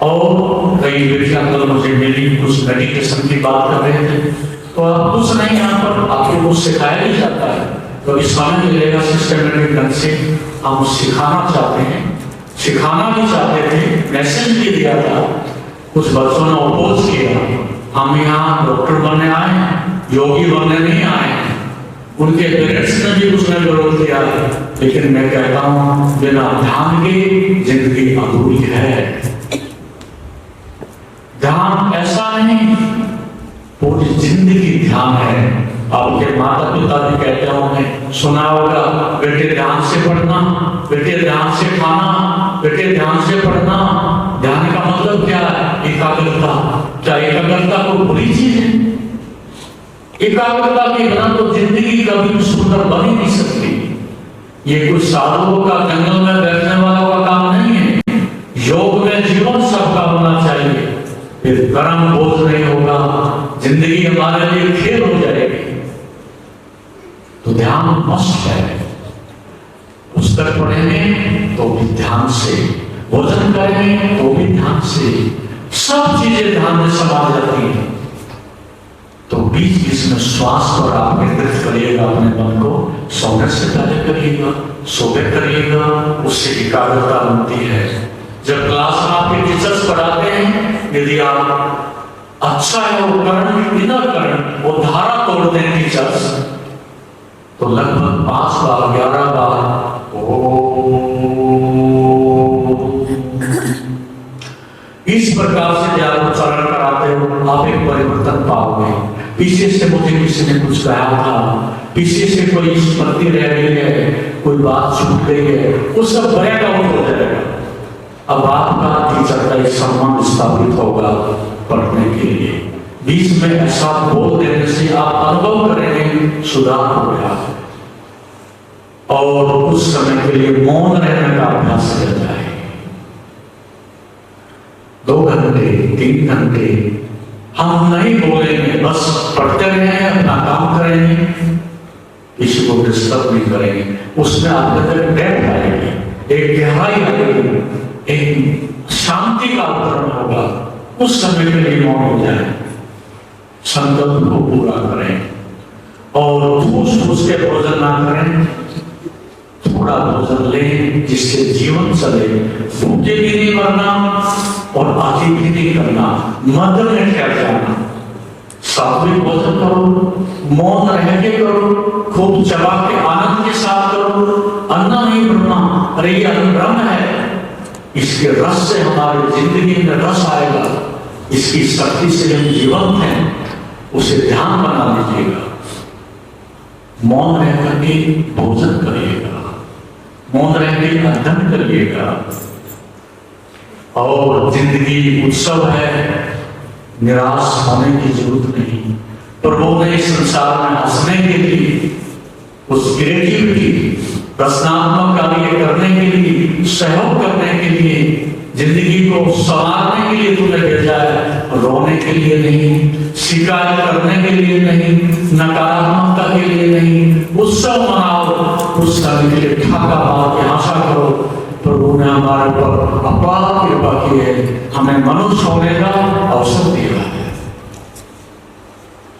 और कई बेटियां कल मुझे मिली, कुछ मेडिटेशन की बात कर रहे थे, तो आप कुछ नहीं, यहाँ पर आपको कुछ सिखाया नहीं जाता है, तो इस समय मिलेगा सिस्टमेटिक ढंग से। हम सिखाना चाहते हैं, सिखाना भी चाहते थे, मैसेज भी दिया था, कुछ बच्चों ने अपोज किया। हम यहाँ डॉक्टर बनने आए, योगी बनने नहीं आए। उनके पेरेंट्स ने भी कुछ नहीं विरोध किया, लेकिन मैं कहता हूँ बिना ध्यान के जिंदगी अधूरी है। ध्यान ऐसा नहीं, पूरी जिंदगी ध्यान है। आपके माता पिता भी कहते होंगे, सुना होगा, बेटे ध्यान से पढ़ना, बेटे ध्यान से खाना, बेटे ध्यान से पढ़ना। ध्यान का मतलब क्या है? एकाग्रता। क्या एकाग्रता को बुरी चीज है? एकाग्रता के बिना तो जिंदगी कभी सुंदर बन ही नहीं सकती। ये कोई साधुओं का जंगल में बैठने वालों का काम नहीं है। योग में जीवन सबका होना चाहिए, फिर कर्म बोझ नहीं होगा, जिंदगी हमारे लिए खेल हो जाएगी। तो ध्यान मस्त है, पुस्तक पढ़ेंगे तो भी ध्यान से, भोजन करेंगे तो भी ध्यान से, सब चीजें ध्यान में समा जाती हैं। तो बीच बीच में श्वास पर आप केंद्रित करिएगा अपने मन को, सोने से पहले करिएगा, सोते करिएगा, उससे एकाग्रता बनती है। जब क्लास में आपके टीचर्स पढ़ाते हैं, यदि आप अच्छा है वो करण इनर करण, वो धारा तोड़ते हैं टीचर्स, तो लगभग 5 बार 11 बार इस प्रकार से जब उच्चारण कराते हो आप एक परिवर्तन पाओगे। पीछे से मुझे किसी ने कुछ कहा था, पीछे से कोई स्मृति रह गई है, कोई बात छूट गई है, वो सब ब्रेक आउट हो जाएगा। अब आपका टीचर का एक सम्मान स्थापित होगा पढ़ने के लिए। बीच में ऐसा बोल देने से आप अनुभव करेंगे सुधार हो गया, और उस समय के लिए मौन रहने का अभ्यास कर जाए। 2 घंटे 3 घंटे हम नहीं बोलेंगे, बस पढ़ते रहेंगे, अपना काम करेंगे, किसी को डिस्टर्ब नहीं करेंगे। उसमें आपके अंदर डेप्थ आएगी, एक गहराई आएगी, एक शांति का अवतरण होगा। उस समय के लिए मौन हो जाए, संकल्प को पूरा करें और ठूस ठूस के भोजन ना करें, थोड़ा भोजन लें जिससे जीवन चले। भूखे भी नहीं मरना और आदि भी नहीं करना, मध्य में ठहर जाना। सात्विक भोजन करो, मौन रह के करो, खूब चबा के आनंद के साथ करो। अन्न नहीं ब्रह्मा, अरे ये अन्न ब्रह्म है, इसके रस से हमारी जिंदगी में रस आएगा, इसकी शक्ति से हम जीवंत हैं, उसे ध्यान बना लीजिएगा। मौन रह करके भोजन करिएगा, मौन रह के अध्ययन करिएगा। और जिंदगी उत्सव है, निराश होने की जरूरत नहीं। प्रभु ने संसार में हंसने के लिए, उस क्रिएटिविटी रचनात्मक कार्य करने के लिए, सहयोग करने के लिए, जिंदगी को संवारने के लिए तुम्हें भेजा है, रोने के लिए नहीं, शिकायत करने के लिए नहीं, नकारात्मकता के लिए नहीं। उत्सव मनाओ, उस समय के लिए ठाका मार के आशा करो। प्रभु ने हमारे पर अपार कृपा की है, हमें मनुष्य होने का अवसर दिया है।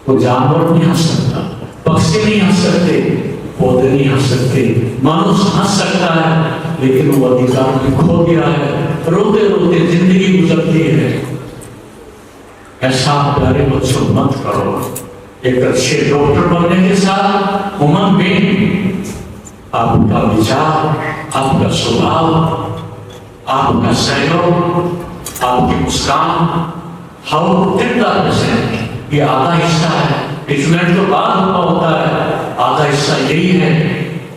तो जानवर नहीं हंस सकता, पक्षी नहीं हंस सकते, पौधे नहीं हंस सकते, मनुष्य हंस सकता है, लेकिन वो अधिकार ने खो दिया है। रोते रोते जिंदगी गुजरती है। ऐसा प्यारे बच्चों मत करो। एक अच्छे डॉक्टर बनने के साथ ह्यूमन बीइंग, आपका विचार, आपका स्वभाव, आपका सहयोग, आपकी मुस्कान, हाउ 10% ये आधा हिस्सा है। ट्रीटमेंट तो बाद होता है, आधा हिस्सा यही है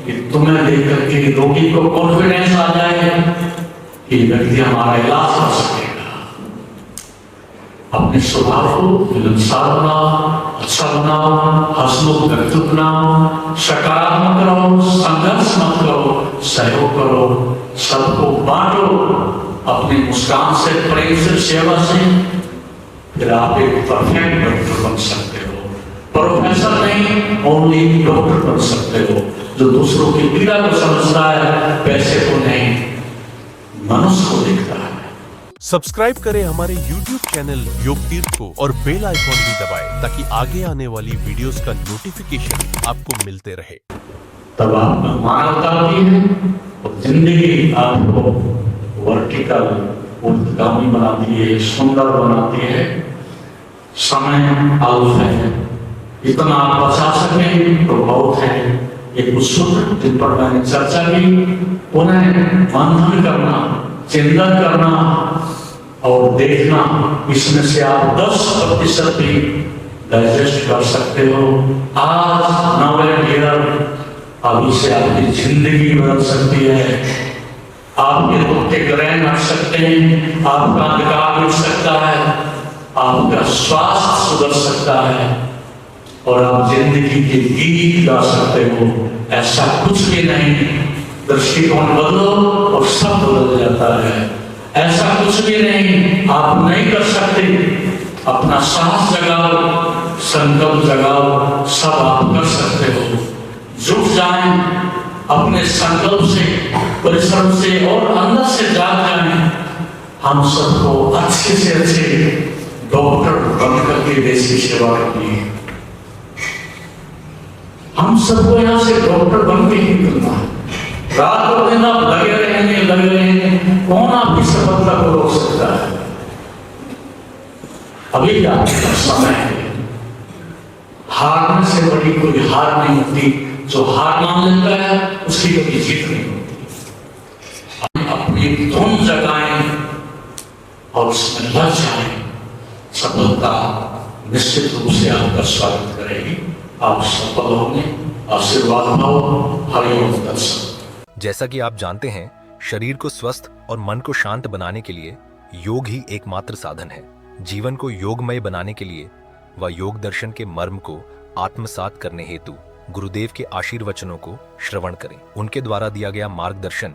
कि तुम्हें देख करके रोगी को कॉन्फिडेंस आ जाए कि व्यक्ति हमारा इलाज कर सकेगा। अपने स्वभाव को मिलनसार बनाओ, अच्छा बनाओ, हंसमुख व्यक्ति बनाओ, सकारात्मक रहो, संघर्ष मत करो, सहयोग करो, सबको बांटो अपनी मुस्कान से, प्रेम से, सेवा से। फिर आप एक परफेक्ट डॉक्टर बन सकते हो। प्रोफेसर नहीं, ओनली डॉक्टर बन सकते हो, जो दूसरों की पीड़ा को समझता है, पैसे को नहीं, मनुष्य को देखता है। सब्सक्राइब करें हमारे YouTube चैनल योग तीर्थ को और बेल आइकॉन भी दबाएं ताकि आगे आने वाली वीडियोस का नोटिफिकेशन आपको मिलते रहे। तब आप मानवता की है और जिंदगी आपको वर्टिकल ऊर्ध्वगामी बनाती है, सुंदर बनाती है। समय अल्प है, इतना आप बचा सकें तो बहुत है। एक कुछ सूत्र जिन पर मैंने चर्चा की, उन्हें मंथन करना, चिंतन करना और देखना, इसमें से आप 10% भी डाइजेस्ट कर सकते हो। आज नवें अभी से आपकी जिंदगी बदल सकती है। आपके दुख के ग्रहण हट सकते हैं, आपका अंधकार मिट सकता है, आपका स्वास्थ्य सुधर सकता है। और आप जिंदगी के गीत गा सकते हो। ऐसा कुछ भी नहीं, दृष्टिकोण बदलो और सब बदल जाता है। ऐसा कुछ भी नहीं आप नहीं कर सकते, अपना साहस जगाओ, संकल्प जगाओ, सब आप कर सकते हो। जुट जाएं अपने संकल्प से, परिश्रम से और अंदर से जाग जाएं। हम सबको अच्छे से अच्छे डॉक्टर बनकर के देश की सेवा करनी है। हम सबको यहाँ से डॉक्टर बन के ही करना है। रात और दिन आप लगे रहेंगे, कौन आपकी सफलता को रोक सकता है? अभी आपका समय है। हारने से बड़ी कोई हार नहीं होती। जो हार मान लेता है उसकी कभी जीत नहीं होती। अपनी धुन जगाएं और उसमें लग जाएं, सफलता निश्चित रूप से आपका स्वागत करेगी। आप सफल होंगे। आशीर्वाद पाओ। हरिओम दर्शन। जैसा कि आप जानते हैं, शरीर को स्वस्थ और मन को शांत बनाने के लिए योग ही एकमात्र साधन है। जीवन को योगमय बनाने के लिए व योग दर्शन के मर्म को आत्मसात करने हेतु गुरुदेव के आशीर्वचनों को श्रवण करें। उनके द्वारा दिया गया मार्गदर्शन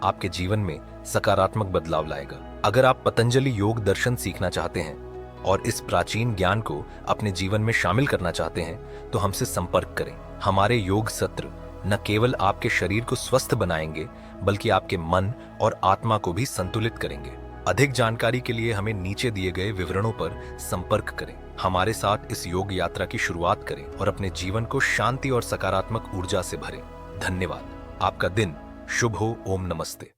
आपके जीवन में सकारात्मक बदलाव लाएगा। अगर आप पतंजलि योग दर्शन सीखना चाहते हैं और इस प्राचीन ज्ञान को अपने जीवन में शामिल करना चाहते हैं तो हमसे संपर्क करें। हमारे योग सत्र न केवल आपके शरीर को स्वस्थ बनाएंगे बल्कि आपके मन और आत्मा को भी संतुलित करेंगे। अधिक जानकारी के लिए हमें नीचे दिए गए विवरणों पर संपर्क करें। हमारे साथ इस योग यात्रा की शुरुआत करें और अपने जीवन को शांति और सकारात्मक ऊर्जा से भरें। धन्यवाद। आपका दिन शुभ हो। ओम नमस्ते।